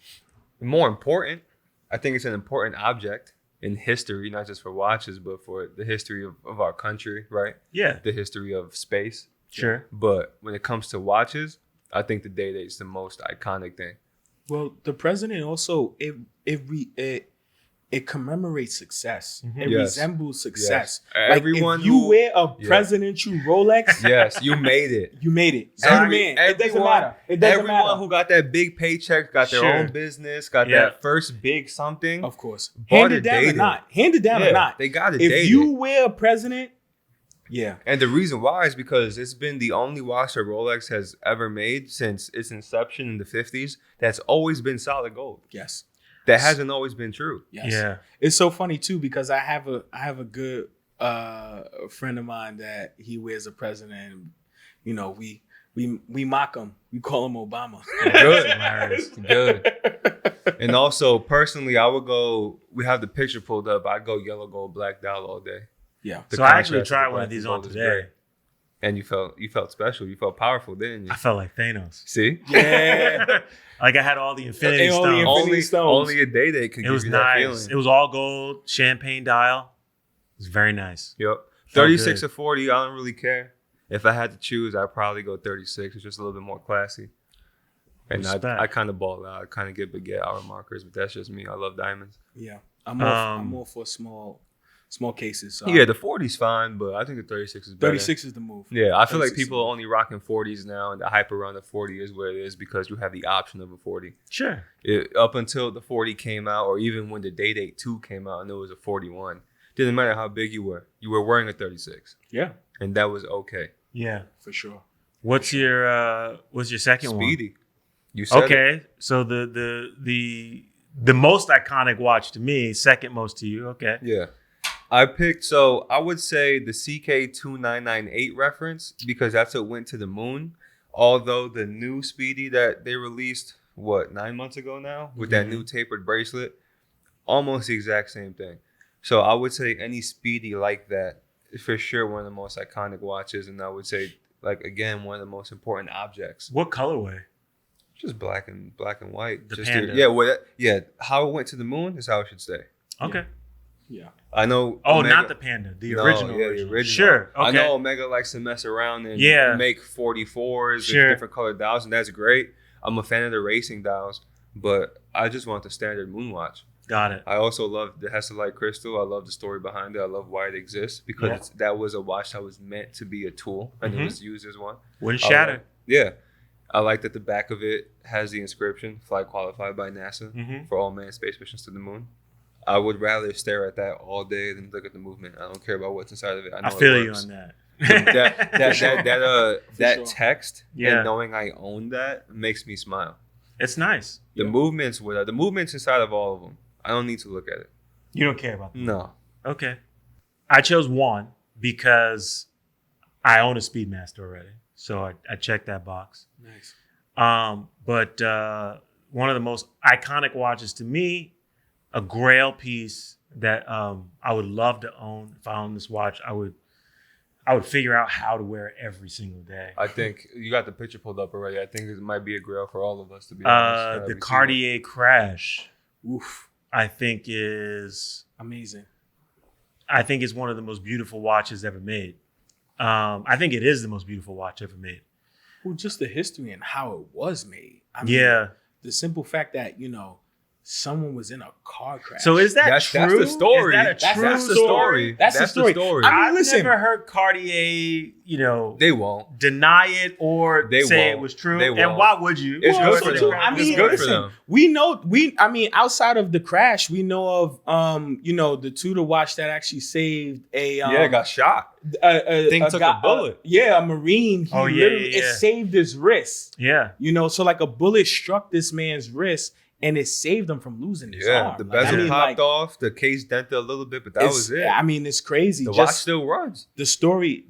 more important. I think it's an important object in history, not just for watches, but for the history of our country, right? Yeah. The history of space. Sure. But when it comes to watches, I think the day date is the most iconic thing. Well, the president also it commemorates success. It Yes. resembles success. Yes. Like Everyone if you who- wear a presidential Rolex, Yes, you made it. you made it. Every- Amen. It doesn't everyone- matter. It doesn't Everyone matter. who got that big paycheck, got their Sure. own business, got Yeah. that first big something. Of course. Bought Handed a down or dated. not. Handed down Yeah, or not. they got it If dated. you wear a president, yeah. And the reason why is because it's been the only watch that Rolex has ever made since its inception in the 50s that's always been solid gold. Yes. That hasn't always been true. Yes. Yeah. It's so funny too because I have a good friend of mine that he wears a president and we mock him. We call him Obama. Good. Hilarious. Good. And also, personally, I would go, we have the picture pulled up, I'd go yellow gold, black dial all day. Yeah. The So I actually contrast tried of one of black these and on gold is today. great. And you felt special. You felt powerful, didn't you? I felt like Thanos. See? Yeah. Like I had all the Infinity And all the Stones. Infinity Stones. Only a day date could It give was you that nice. feeling. It was all gold, champagne dial. It was very nice. Yep. Felt 36 good. or 40, I don't really care. If I had to choose, I'd probably go 36. It's just a little bit more classy. And Respect. I kind of ball out. I kind of get baguette hour markers, but that's just me. I love diamonds. Yeah. I'm more for small cases. So Yeah, the 40's fine, but I think the 36 is better. 36 is the move. Yeah, I feel like 36 people are only rocking 40s now, and the hype around the 40 is what it is because you have the option of a 40. Sure. Up until the 40 came out, or even when the Day Date 2 came out and it was a 41, didn't matter how big you were wearing a 36, Yeah, and that was okay. Yeah. for sure. What's your second one? Speedy. You said it. Okay. So the most iconic watch to me, second most to you. Okay. Yeah. I picked, so I would say the CK2998 reference because that's what went to the moon. Although the new Speedy that they released, 9 months ago now, with that new tapered bracelet, almost the exact same thing. So I would say any Speedy like that is for sure one of the most iconic watches. And I would say, like, again, one of the most important objects. What colorway? Just black and white. The Just Panda. how it went to the moon is how it should stay. Okay. Yeah, I know. Oh, Omega- not the Panda. The No, original. yeah, the version. original. Sure. Okay. I know Omega likes to mess around and Yeah. make 44s Sure. with different colored dials, and that's great. I'm a fan of the racing dials, but I just want the standard moon watch. Got it. I also love the Hesalite crystal. I love the story behind it. I love why it exists because that was a watch that was meant to be a tool, and it was used as one. Wouldn't I shatter. like- Yeah. I like that the back of it has the inscription, flight qualified by NASA for all manned space missions to the moon. I would rather stare at that all day than look at the movement. I don't care about what's inside of it. I know I feel it you works. on that. that sure. text Yeah. and knowing I own that makes me smile. It's nice. The movements inside of all of them. I don't need to look at it. You don't care about that. No. Okay. I chose one because I own a Speedmaster already. So I checked that box. nice. But one of the most iconic watches to me, a grail piece that I would love to own. If I owned this watch, I would figure out how to wear it every single day. I think you got the picture pulled up already. I think it might be a grail for all of us, to be honest. The Cartier Crash, Oof, I think is amazing. I think it's one of the most beautiful watches ever made. I think it is the most beautiful watch ever made. Well, just the history and how it was made. I mean, the simple fact that, someone was in a car crash. So is that true? That's the story. Is that a true That's the story. That's the story. I mean, I've never heard Cartier, they won't deny it or say it was true. They and won't. why would you? It's good for them. I mean, It's good for listen, them. we know, outside of the crash, we know of, the Tudor watch that actually saved a, it got shot. Thing took a bullet. A Marine. It Yeah. saved his wrist. Yeah. So like a bullet struck this man's wrist and it saved him from losing his arm. The bezel popped off, the case dented a little bit, but that was it. I mean, it's crazy. The watch still runs. The story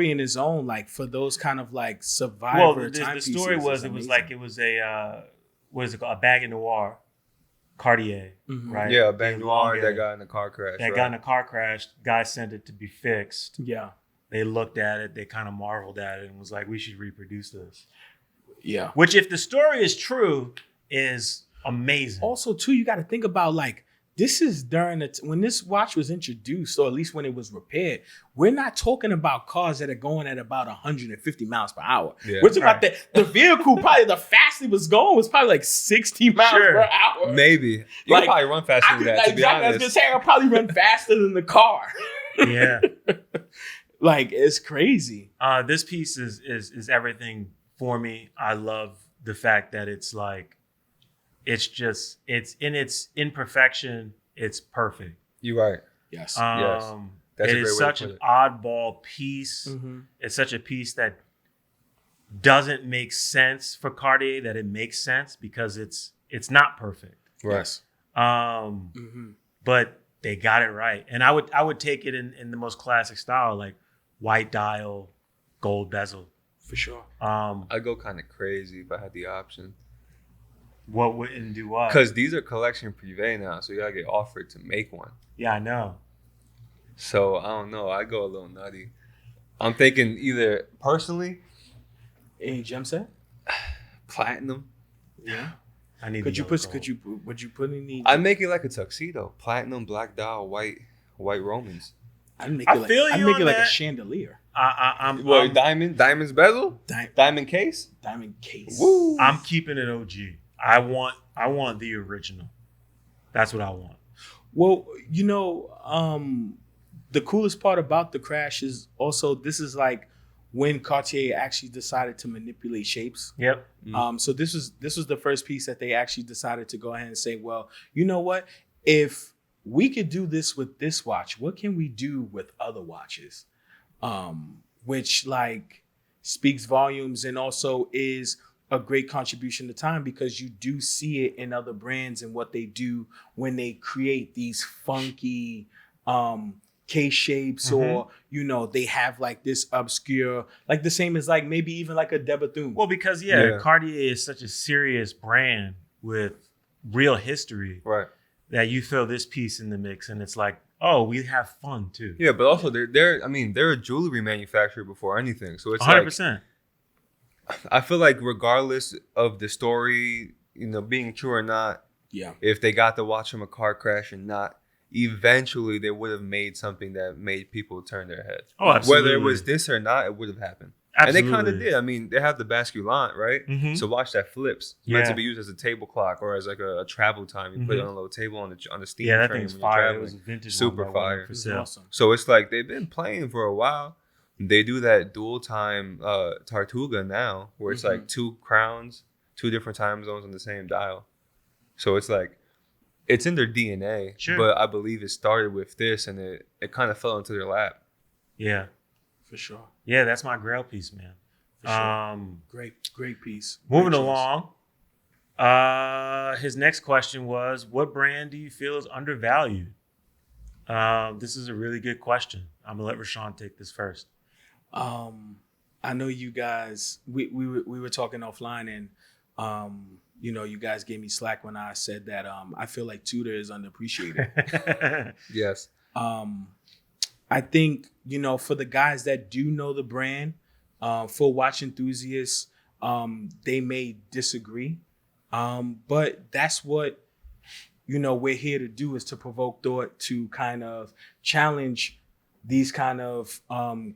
in its own, like for those kind of like survivor the story was it was a what is it called? A Bag Noir Cartier, right? Yeah, a Bag Noir that got in a car crash. Got in a car crash. Guy sent it to be fixed. Yeah. They looked at it, they kind of marveled at it and was like, we should reproduce this. Yeah. Which, if the story is true, is amazing. Also, too, you got to think about like, this is during when this watch was introduced, or at least when it was repaired. We're not talking about cars that are going at about 150 miles per hour. Yeah. We're talking about the vehicle, probably the fastest it was going was probably like 60 miles per hour. Maybe. You could probably run faster than that, to be honest. I was going to say, I'll probably run faster than the car. Yeah. Like, it's crazy. This piece is everything for me. I love the fact that it's like, it's in its imperfection, it's perfect. You're right. Yes. Yes. That's it a great is way such to put an it. oddball piece. Mm-hmm. It's such a piece that doesn't make sense for Cartier, that it makes sense because it's not perfect. Right. But they got it right. And I would take it in the most classic style, like white dial, gold bezel. For sure. I'd go kind of crazy if I had the option. What wouldn't do what? Because these are collection privé now, so you gotta get offered to make one. Yeah, I know. So I don't know. I go a little nutty. I'm thinking either personally, Any gem set? platinum. Yeah. I need. Would you put any? I'd make it like a tuxedo, platinum, black dial, white Romans. I'd make I it like feel I'd you make on it like a that. chandelier. I'm Diamond's bezel, diamond case. Diamond case. Woo! I'm keeping it OG. I want the original. That's what I want. Well, the coolest part about the crash is also this is like when Cartier actually decided to manipulate shapes. Yep. So this was the first piece that they actually decided to go ahead and say, well, you know what? If we could do this with this watch, what can we do with other watches? Which like speaks volumes and also is a great contribution to time, because you do see it in other brands and what they do when they create these funky case shapes, or they have like this obscure, like the same as like maybe even like a De Bethune. Well, because Cartier is such a serious brand with real history, Right. that you throw this piece in the mix and it's like, oh, we have fun too. Yeah, but also they're a jewelry manufacturer before anything, so it's 100%. like I feel like regardless of the story, being true or not, if they got to watch from a car crash or not, eventually they would have made something that made people turn their head. Oh, absolutely. Whether it was this or not, it would have happened. Absolutely. And they kind of did. I mean, they have the basculant, right? Mm-hmm. So watch that Phillips. It's meant to be used as a table clock or as like a travel time. You put it on a little table on the steam that train thing's when you're fire. It traveling. was a vintage Super one, but I wanted fire. for sale. Awesome. So it's like they've been playing for a while. They do that dual time Tartuga now, where it's like 2 crowns, 2 different time zones on the same dial. So it's like, it's in their DNA. Sure. But I believe it started with this, and it kind of fell into their lap. Yeah. For sure. Yeah, that's my grail piece, man. For sure. Great piece. Moving Great choice. along. His next question was, what brand do you feel is undervalued? This is a really good question. I'm going to let Rashawn take this first. I know you guys, we were talking offline, and you guys gave me slack when I said that I feel like Tudor is underappreciated. Yes. I think, for the guys that do know the brand, for watch enthusiasts, they may disagree. But that's what we're here to do is to provoke thought, to kind of challenge these kind of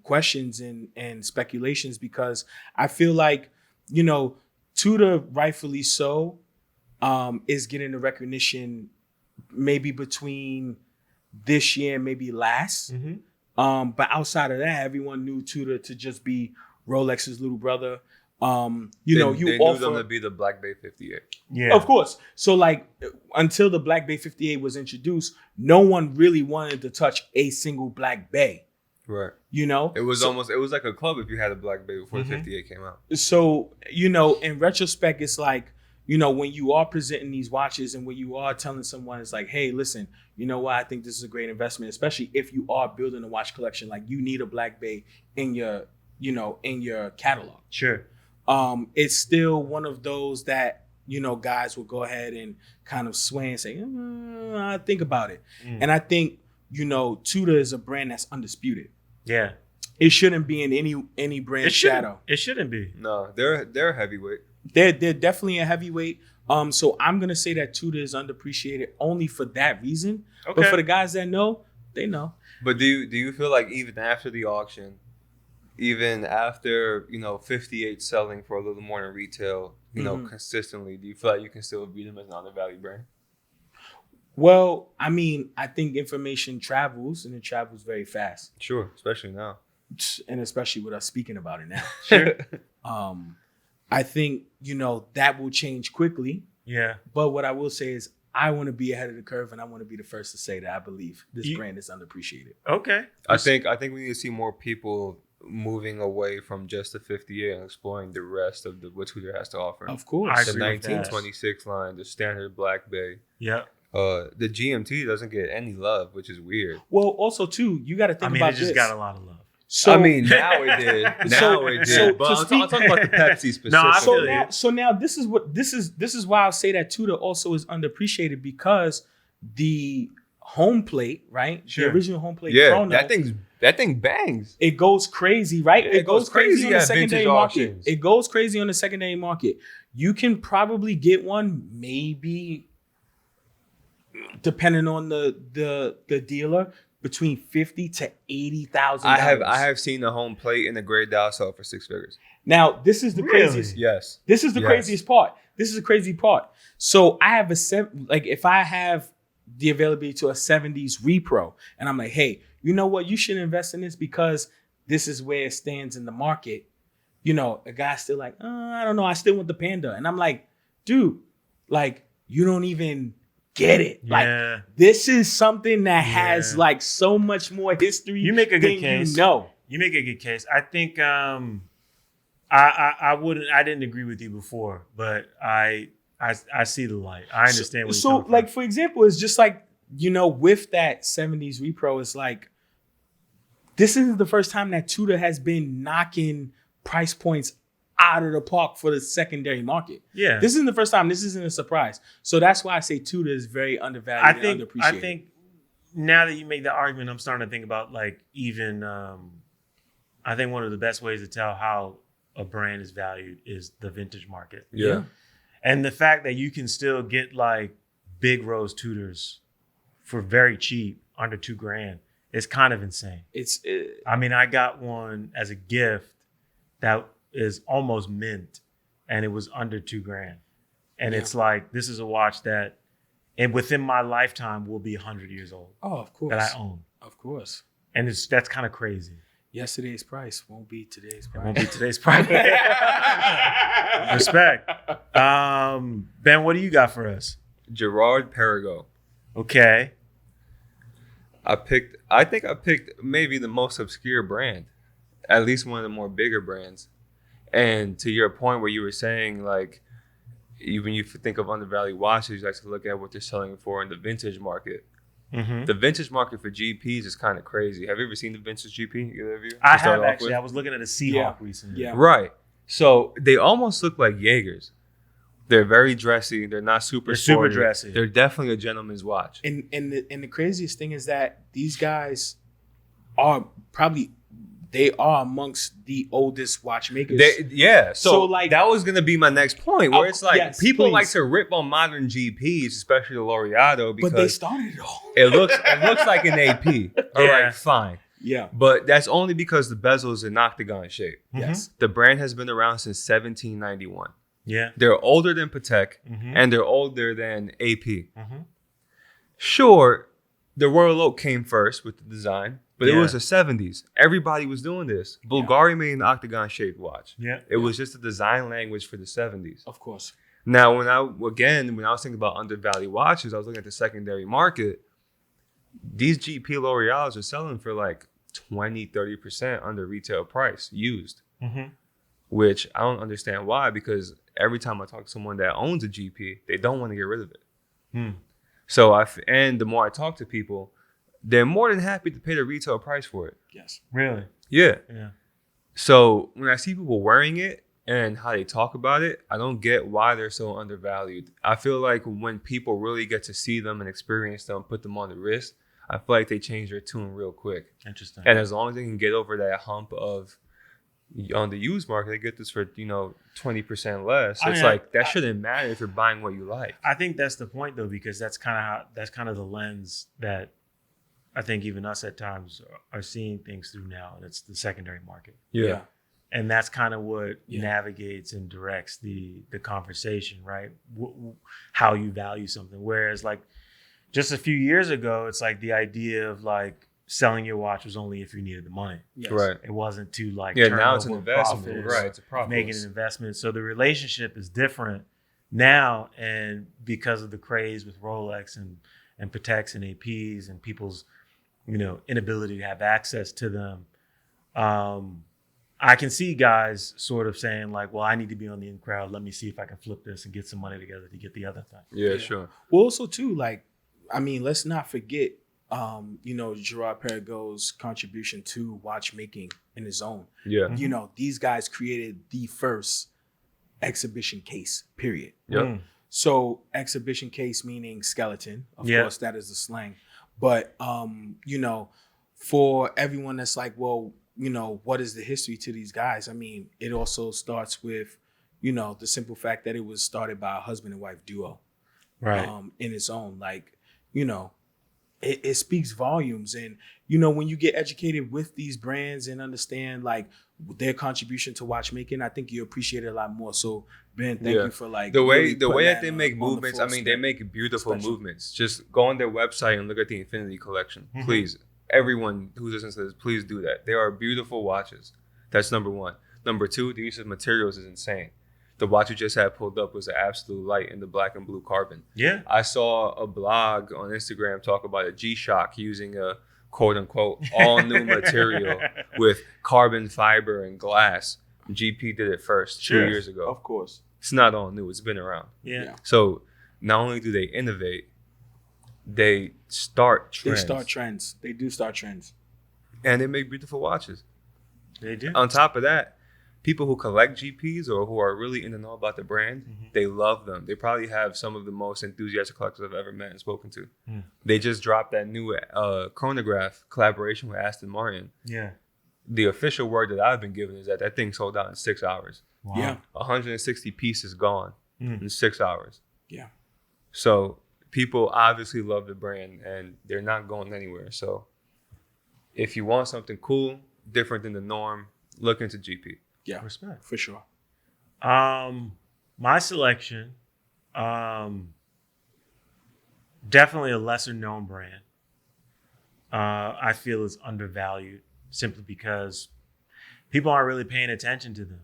questions and speculations, because I feel like, Tudor, rightfully so, is getting the recognition maybe between this year and maybe last. But outside of that, everyone knew Tudor to just be Rolex's little brother. They knew them to be the Black Bay 58. Yeah, of course. So like until the Black Bay 58 was introduced, no one really wanted to touch a single Black Bay. Right. It was like a club if you had a Black Bay before the 58 came out. So, in retrospect, it's like, when you are presenting these watches and when you are telling someone, it's like, hey, listen, you know what? I think this is a great investment, especially if you are building a watch collection. Like, you need a Black Bay in your catalog. Sure. It's still one of those that, guys will go ahead and kind of sway and say, I think about it. And I think, Tudor is a brand that's undisputed. Yeah. It shouldn't be in any brand shadow. It shouldn't be. No, they're a heavyweight. They're definitely a heavyweight. So I'm gonna say that Tudor is underappreciated only for that reason. Okay. But for the guys that know, they know. But do you feel like even after the auction, even after 58 selling for a little more in retail, consistently, do you feel like you can still view them as an undervalued brand? Well, I mean, I think information travels, and it travels very fast. Sure, especially now. And especially with us speaking about it now. Sure. I think, that will change quickly. Yeah. But what I will say is I want to be ahead of the curve, and I want to be the first to say that I believe this brand is underappreciated. Okay. I think we need to see more people moving away from just the 58 and exploring the rest of what Tudor has to offer. Of course. The 1926 line, the standard Black Bay. Yeah. The GMT doesn't get any love, which is weird. Well, also too, you got to think about this. It just got a lot of love. So now it did. It did. But I'm talking about the Pepsi specifically. So now this is why I'll say that Tudor also is underappreciated, because the home plate, right? Sure. The original home plate. Yeah, chrono, that thing bangs. It goes crazy, right? Yeah, it goes crazy on the at secondary vintage market. auctions. It goes crazy on the secondary market. You can probably get one, maybe, depending on the dealer, between $50,000 to $80,000. I have seen the home plate in the gray dial sell for 6 figures. Now, this is the craziest. Yes. This is the craziest part. This is the crazy part. So I have if I have the availability to a 70s repro, and I'm like, hey, you know what? You should invest in this because this is where it stands in the market. A guy's still like, I don't know. I still want the Panda. And I'm like, dude, like, you don't even get it. Yeah. Like, this is something that has like so much more history. You make a good case. You make a good case. I think I didn't agree with you before, but I see the light. I understand what you're so like, for example, it's just like, with that 70s repro, it's like, this isn't the first time that Tudor has been knocking price points out of the park for the secondary market. Yeah. This isn't the first time. This isn't a surprise. So that's why I say Tudor is very undervalued and underappreciated. I think now that you make the argument, I'm starting to think about like even I think one of the best ways to tell how a brand is valued is the vintage market. Yeah. And the fact that you can still get like big rose Tudors for very cheap, under $2,000, is kind of insane. I got one as a gift that is almost mint, and it was under $2,000. And it's like, this is a watch that, and within my lifetime, will be 100 years old. Oh, of course. That I own. Of course. And that's kind of crazy. Yesterday's price won't be today's price. It won't be today's price. Respect. Ben, what do you got for us? Gerard Perigo. Okay. I think I picked maybe the most obscure brand, at least one of the more bigger brands. And to your point where you were saying, like, even you think of undervalued watches, you like to look at what they're selling for in the vintage market. Mm-hmm. The vintage market for GPs is kind of crazy. Have you ever seen the vintage GP? Either of you? I have, actually. I was looking at a Seahawk recently. Yeah. Right. So they almost look like Jaegers. They're very dressy. They're not super super dressy. They're definitely a gentleman's watch. And the craziest thing is that these guys are probably they are amongst the oldest watchmakers. So like, that was gonna be my next point, where it's like yes, people please. like to rip on modern GPs, especially the Laureato, because but they started it all. it looks like an AP. All Yeah. right, fine. Yeah. But that's only because the bezel is an octagon shape. Yes. The brand has been around since 1791. Yeah. They're older than Patek, Mhm. and they're older than AP. Mhm. Sure, the Royal Oak came first with the design, but it Yeah. was the 70s. Everybody was doing this. Bulgari made an octagon-shaped watch. Yeah. It was just a design language for the 70s. Of course. Now, when I was thinking about undervalued watches, I was looking at the secondary market. These GP L'Oreals are selling for like 20-30% under retail price used, Mhm. which I don't understand why, because every time I talk to someone that owns a GP, they don't want to get rid of it. Hmm. So and the more I talk to people, they're more than happy to pay the retail price for it. Yes. Really? Yeah. Yeah. So when I see people wearing it and how they talk about it, I don't get why they're so undervalued. I feel like when people really get to see them and experience them, put them on the wrist, I feel like they change their tune real quick. Interesting. And as long as they can get over that hump of on the used market, they get this for 20% less. I It's mean, like that shouldn't matter if you're buying what you like. I think that's the point though, because that's kind of the lens that I think even us at times are seeing things through now, and it's the secondary market. Yeah. And that's kind of what Yeah. navigates and directs the conversation, right? How you value something. Whereas like just a few years ago, it's like the idea of like selling your watch was only if you needed the money. Yes. Right. It wasn't to like Yeah, turn now it's an over investment. profits, Right. It's a profit. making an investment. So the relationship is different now, and because of the craze with Rolex and Pateks and APs and people's inability to have access to them, I can see guys sort of saying like, well, I need to be on the in crowd. Let me see if I can flip this and get some money together to get the other thing. Yeah, sure. Well, also too, like, I mean, let's not forget, Gerard Perregaux's contribution to watchmaking in his own. Yeah. These guys created the first exhibition case, period. Yep. So exhibition case meaning skeleton. Of Yeah. course, that is the slang. But, for everyone that's like, well, what is the history to these guys? I mean, it also starts with, the simple fact that it was started by a husband and wife duo. Right. In its own, like, it speaks volumes. And, when you get educated with these brands and understand like their contribution to watchmaking, I think you appreciate it a lot more. So Ben, thank you for like the way really the putting way that they make on the movements. I full mean, they step. make beautiful Special. movements. Just go on their website and look at the Infinity Collection, Mhm. please. Everyone who listens to this, please do that. They are beautiful watches. That's number one. Number two, the use of materials is insane. The watch you just had pulled up was an absolute light in the black and blue carbon. Yeah. I saw a blog on Instagram talk about a G-Shock using a quote-unquote all-new material with carbon fiber and glass. GP did it first Sure. 2 years ago. Of course. It's not all new. It's been around. Yeah. So not only do they innovate, they start trends. They start trends. They do start trends. And they make beautiful watches. They do. On top of that, people who collect GPs or who are really in the know about the brand, Mhm. they love them. They probably have some of the most enthusiastic collectors I've ever met and spoken to. Mm. They just dropped that new chronograph collaboration with Aston Martin. Yeah. The official word that I've been given is that thing sold out in 6 hours. Wow. Yeah. 160 pieces gone Mm. in 6 hours. Yeah. So people obviously love the brand and they're not going anywhere. So if you want something cool, different than the norm, look into GP. Yeah. Respect. For sure. My selection, definitely a lesser known brand. I feel is undervalued simply because people aren't really paying attention to them.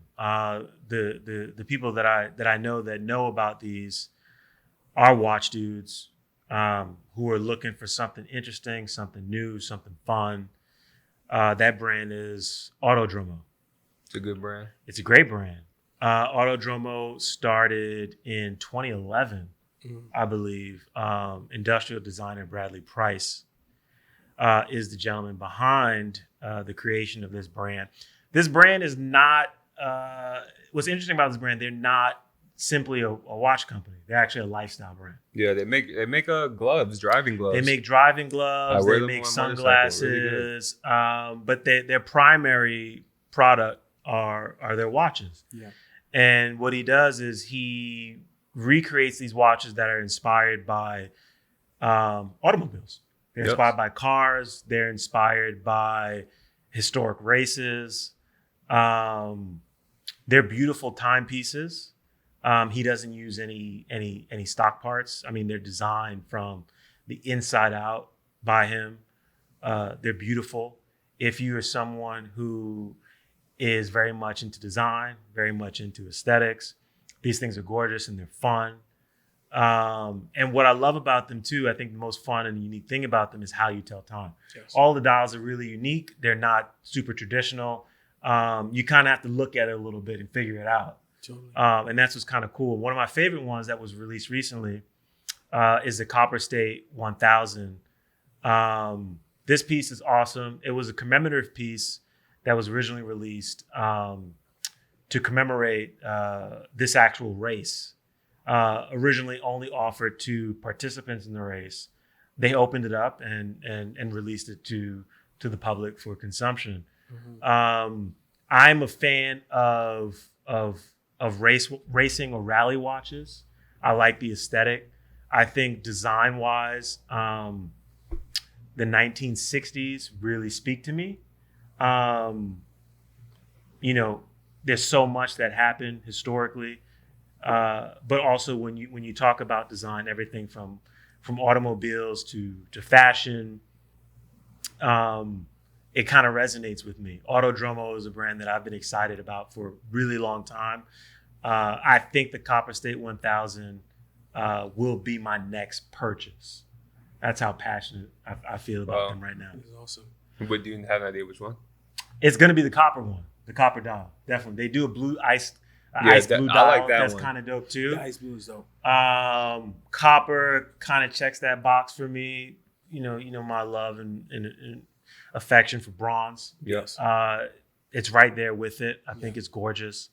The people that I know about these are watch dudes who are looking for something interesting, something new, something fun. That brand is Autodromo. It's a good brand. It's a great brand. Autodromo started in 2011, I believe. Industrial designer Bradley Price is the gentleman behind the creation of this brand. This brand is not, what's interesting about this brand, they're not simply a watch company. They're actually a lifestyle brand. Yeah, they make gloves, driving gloves. They make driving gloves. I wear They them make on my motorcycle. sunglasses. But their primary product are their watches. Yeah. And what he does is he recreates these watches that are inspired by automobiles. They're inspired by cars. They're inspired by historic races. They're beautiful timepieces. He doesn't use any stock parts. I mean, they're designed from the inside out by him. They're beautiful. If you are someone who is very much into design, very much into aesthetics, these things are gorgeous and they're fun. And what I love about them too, I think the most fun and unique thing about them is how you tell time. Yes. All the dials are really unique. They're not super traditional. You kind of have to look at it a little bit and figure it out. Totally. And that's what's kind of cool. One of my favorite ones that was released recently is the Copper State 1000. This piece is awesome. It was a commemorative piece that was originally released to commemorate this actual race. Originally only offered to participants in the race. They opened it up and released it to the public for consumption. Mm-hmm. I'm a fan of racing or rally watches. I like the aesthetic. I think design wise, the 1960s really speak to me. There's so much that happened historically, but also when you talk about design, everything from automobiles to fashion, it kind of resonates with me. Autodromo is a brand that I've been excited about for a really long time. I think the Copper State 1000 will be my next purchase. That's how passionate I feel about them right now. That's awesome. But do you have an idea which one? It's going to be the copper one, the copper dial. Definitely. They do a blue ice blue dial. I like that That's one. kind of dope too. The ice blue is dope. Copper kind of checks that box for me. You know my love and affection for bronze. Yes. It's right there with it. I think it's gorgeous.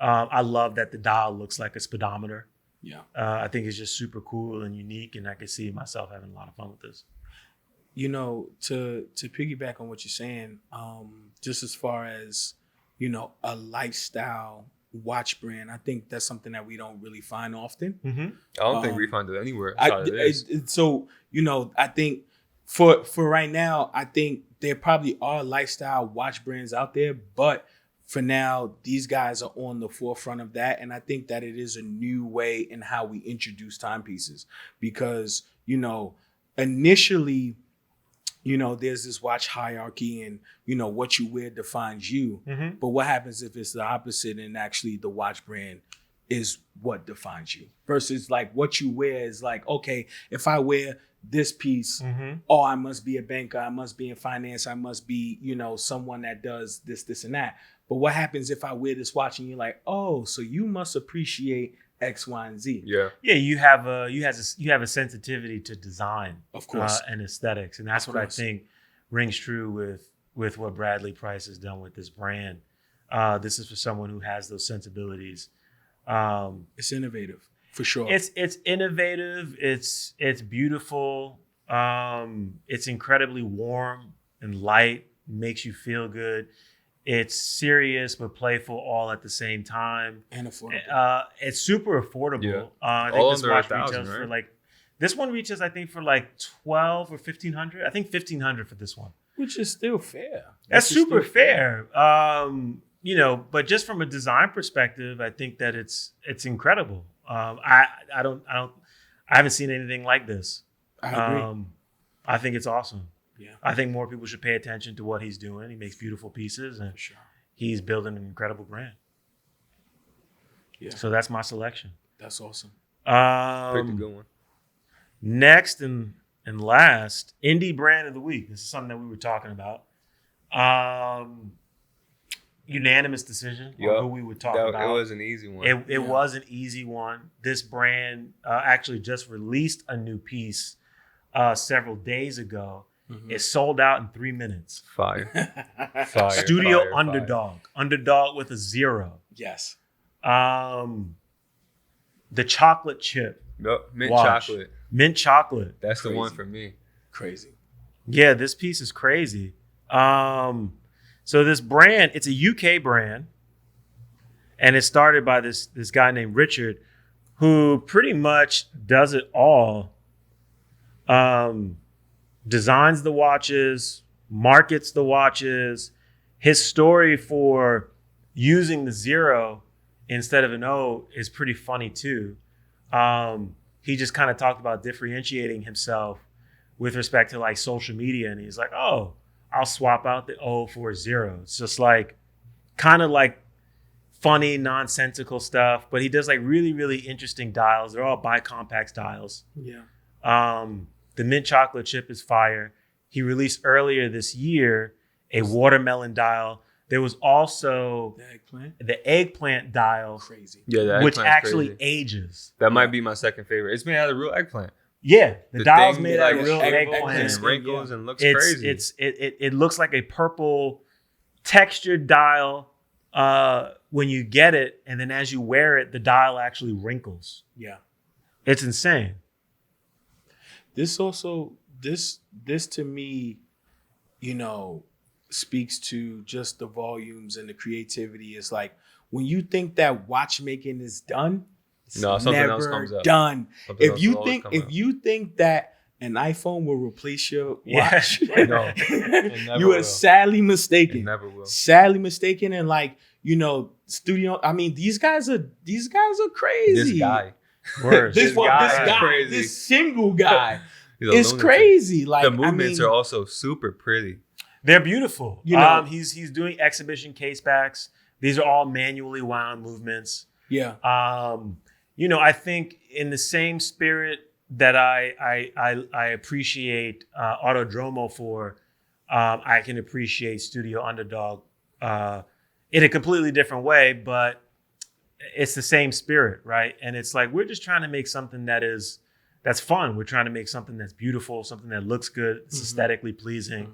I love that the dial looks like a speedometer. Yeah. I think it's just super cool and unique, and I can see myself having a lot of fun with this. To piggyback on what you're saying, just as far as, a lifestyle watch brand, I think that's something that we don't really find often. Mm-hmm. I don't think we find it anywhere outside of this. So, I think for right now, I think there probably are lifestyle watch brands out there, but for now, these guys are on the forefront of that. And I think that it is a new way in how we introduce timepieces because, initially, there's this watch hierarchy and, what you wear defines you. Mm-hmm. But what happens if it's the opposite and actually the watch brand is what defines you versus like what you wear is like, okay, if I wear this piece, I must be a banker, I must be in finance, I must be, someone that does this and that. But what happens if I wear this watch and you're like, oh, so you must appreciate X, Y, and Z. Yeah. Yeah, you have a sensitivity to design, of course, and aesthetics, and that's what I think rings true with what Bradley Price has done with this brand. This is for someone who has those sensibilities. It's innovative for sure. It's innovative. It's beautiful. It's incredibly warm and light. Makes you feel good. It's serious but playful all at the same time. And affordable. It's super affordable. Yeah. I think all this under watch 1,000, retails right? for this one reaches I think for like 12 or 1,500. I think 1,500 for this one. Which is still fair. That's super fair. But just from a design perspective, I think that it's incredible. I haven't seen anything like this. I agree. I think it's awesome. Yeah. I think more people should pay attention to what he's doing. He makes beautiful pieces and he's building an incredible brand. Yeah. So that's my selection. That's awesome. Picked a good one. Next and last, indie brand of the week. This is something that we were talking about. Unanimous decision on who we would talk about. It was an easy one. It was an easy one. This brand actually just released a new piece several days ago. Mm-hmm. It sold out in 3 minutes. Fire. Studio Underdog. Underdog with a 0. Yes. I the chocolate chip. Yep, mint watch. chocolate. Mint chocolate. That's the Crazy. one for me. Crazy. Yeah, this piece is crazy. So this brand, it's a UK brand, and it started by this guy named Richard, who pretty much does it all. Designs the watches, markets the watches. His story for using the 0 instead of an O is pretty funny too. He just kind of talked about differentiating himself with respect to like social media, and he's like, oh, I'll swap out the O for a 0. It's just like kind of like funny, nonsensical stuff, but he does like really, really interesting dials. They're all bicompax dials. Yeah. The mint chocolate chip is fire. He released earlier this year a watermelon dial. There was also the eggplant dial, Crazy. Yeah, which actually crazy. ages. That might be my second favorite. It's made out of real eggplant. Yeah, the dial's thing, made out of like, real shrivels eggplant. and wrinkles and looks It's crazy. it looks like a purple textured dial when you get it, and then as you wear it, the dial actually wrinkles. Yeah. It's insane. This also this to me, speaks to just the volumes and the creativity. It's like when you think that watchmaking is done, it's something never else comes up. done. Something If else you will always think come up. that an iPhone will replace your Yeah. watch, No, it never you are will. sadly It mistaken. never will. Sadly mistaken, and like studio. I mean, these guys are crazy. This guy. Words. This guy is guy, crazy. this single guy, He's a is lunatic. crazy. Like The movements I mean, are also super pretty. They're beautiful. He's Doing exhibition case backs. These are all manually wound movements. yeah, I think in the same spirit that I appreciate Autodromo for, I can appreciate Studio Underdog in a completely different way, but it's the same spirit, right? And it's like we're just trying to make something that's fun. We're trying to make something that's beautiful, something that looks good, it's aesthetically pleasing.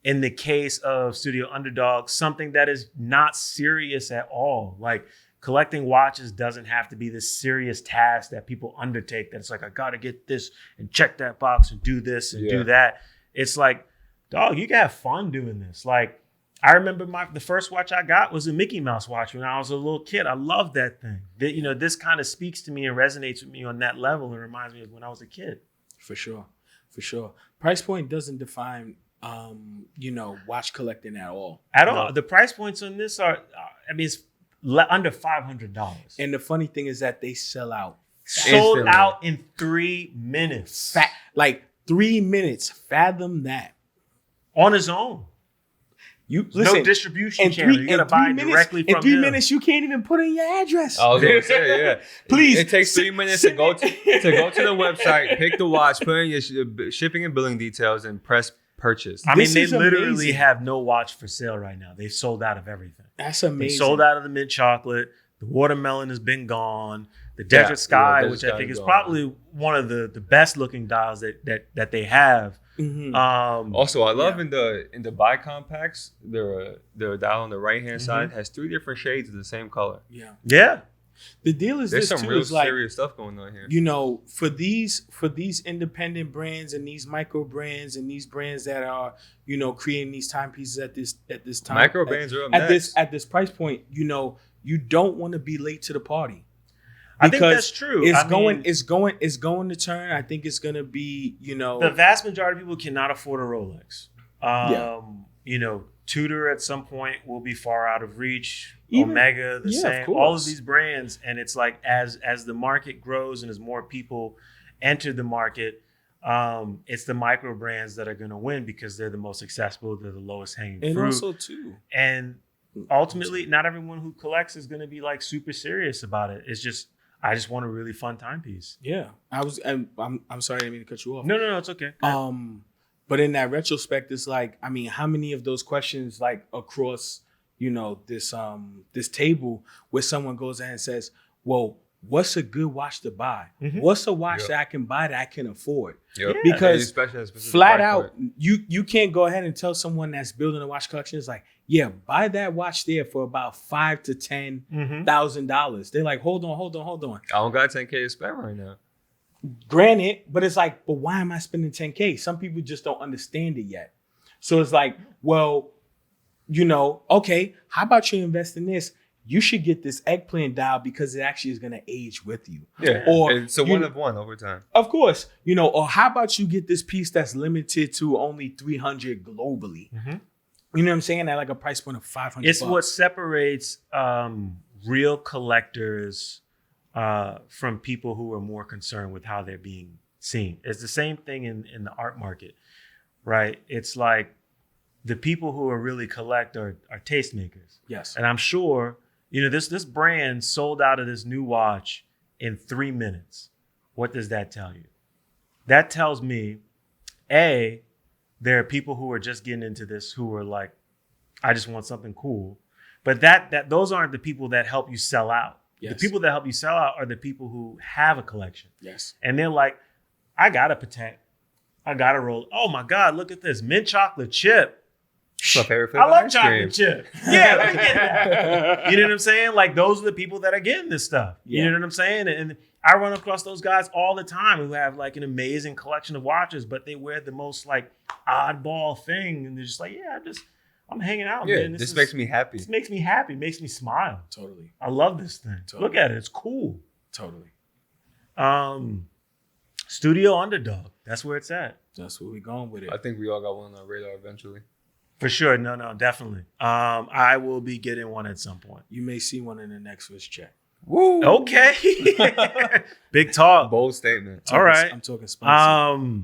In the case of Studio Underdog, something that is not serious at all. Like collecting watches doesn't have to be this serious task that people undertake. That it's like, I got to get this and check that box and do this and do that. It's like, dog, you can have fun doing this. Like, I remember the first watch I got was a Mickey Mouse watch when I was a little kid. I loved that thing. This kind of speaks to me and resonates with me on that level and reminds me of when I was a kid. for sure. Price point doesn't define, watch collecting at all. At all. The price points on this are, it's under $500. And the funny thing is that they sell out. Sold Instantly. out in 3 minutes. Like 3 minutes. Fathom that. On his own. You No distribution channel. You gotta buy it directly from in 3 him. minutes, you can't even put in your address. I was gonna say, yeah. Please, It takes 3 minutes to go to the website, pick the watch, put in your shipping and billing details, and press purchase. I mean, This they is literally amazing. have no watch for sale right now. They've sold out of everything. That's They amazing. sold out of the mint chocolate. The watermelon has been gone. The desert sky, Desert which I Sky think is is gone. probably one of the best looking dials that they have. Mhm. Also, I love in the bicompacts, the dial on the right hand side has 3 different shades of the same color. Yeah. The deal is There's this some too. real Is like, serious stuff going on here. for these independent brands and these micro brands and these brands that are, creating these timepieces at this time. Micro brands are up at next. this price point, you don't want to be late to the party. I think Because that's true. It's I mean, going to turn. I think it's gonna be, the vast majority of people cannot afford a Rolex. Tudor at some point will be far out of reach. Even- Omega, the yeah, of same. course. All of these brands, and it's like as the market grows and as more people enter the market, it's the micro brands that are going to win because they're the most accessible. They're the lowest hanging and fruit. also too. And ultimately, not everyone who collects is going to be like super serious about it. It's just, I just want a really fun timepiece. Yeah, I'm sorry, I didn't mean to cut you off. No, it's okay. But in that retrospect, it's like, I mean, how many of those questions, like across, this table, where someone goes in and says, "Well, what's a good watch to buy? Mhm. What's a watch that I can buy that I can afford?" Yep. Because Especially at a specific Flat price out, point. you can't go ahead and tell someone that's building a watch collection, it's like, yeah, buy that watch there for about $5,000 to $10,000. They're like, hold on. I don't got 10K to spend right now. Granted, but it's like, but why am I spending 10K? Some people just don't understand it yet. So it's like, well, okay, how about you invest in this? You should get this eggplant dial because it actually is going to age with you. Yeah. Or it's a one of one over time. Of course, or how about you get this piece that's limited to only 300 globally? Mm-hmm. You know what I'm saying? At like a price point of $500. It's what separates real collectors from people who are more concerned with how they're being seen. It's the same thing in the art market, right? It's like the people who are really collect are tastemakers. Yes. And I'm sure, this brand sold out of this new watch in 3 minutes. What does that tell you? That tells me, A, there are people who are just getting into this who are like, I just want something cool. But that those aren't the people that help you sell out. Yes. The people that help you sell out are the people who have a collection. Yes. And they're like, I got a Patek. I got a roll. Oh my God, look at this. Mint chocolate chip. It's my favorite I love ice chocolate cream. chip. Yeah, let me get that. You know what I'm saying? Like, those are the people that are getting this stuff. You know what I'm saying? And I run across those guys all the time who have like an amazing collection of watches, but they wear the most like oddball thing. And they're just like, yeah, I'm hanging out, man. This makes me happy. This makes me happy. Makes me smile. Totally. I love this thing. Totally. Look at it. It's cool. Totally. Studio Underdog. That's where it's at. That's where we're going with it. I think we all got one on our radar eventually. For sure. No, definitely. I will be getting one at some point. You may see one in the next Swiss check. Woo! Okay. Big talk. Bold statement. All right. I'm talking spicy.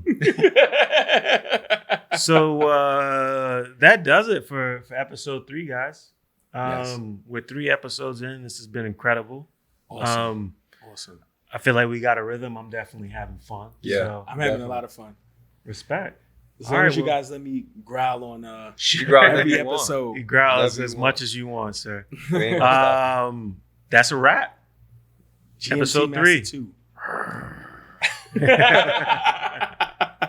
So that does it for episode 3, guys. Yes. We're 3 episodes in. This has been incredible. Awesome. I feel like we got a rhythm. I'm definitely having fun. Yeah. So, I'm having a lot of fun. respect. As long as you guys let me growl on You growl every whenever you want. episode. You growl Whatever as you much want. as you want, sir. We ain't gonna stop. That's a wrap. GMT Episode Master 3. 2.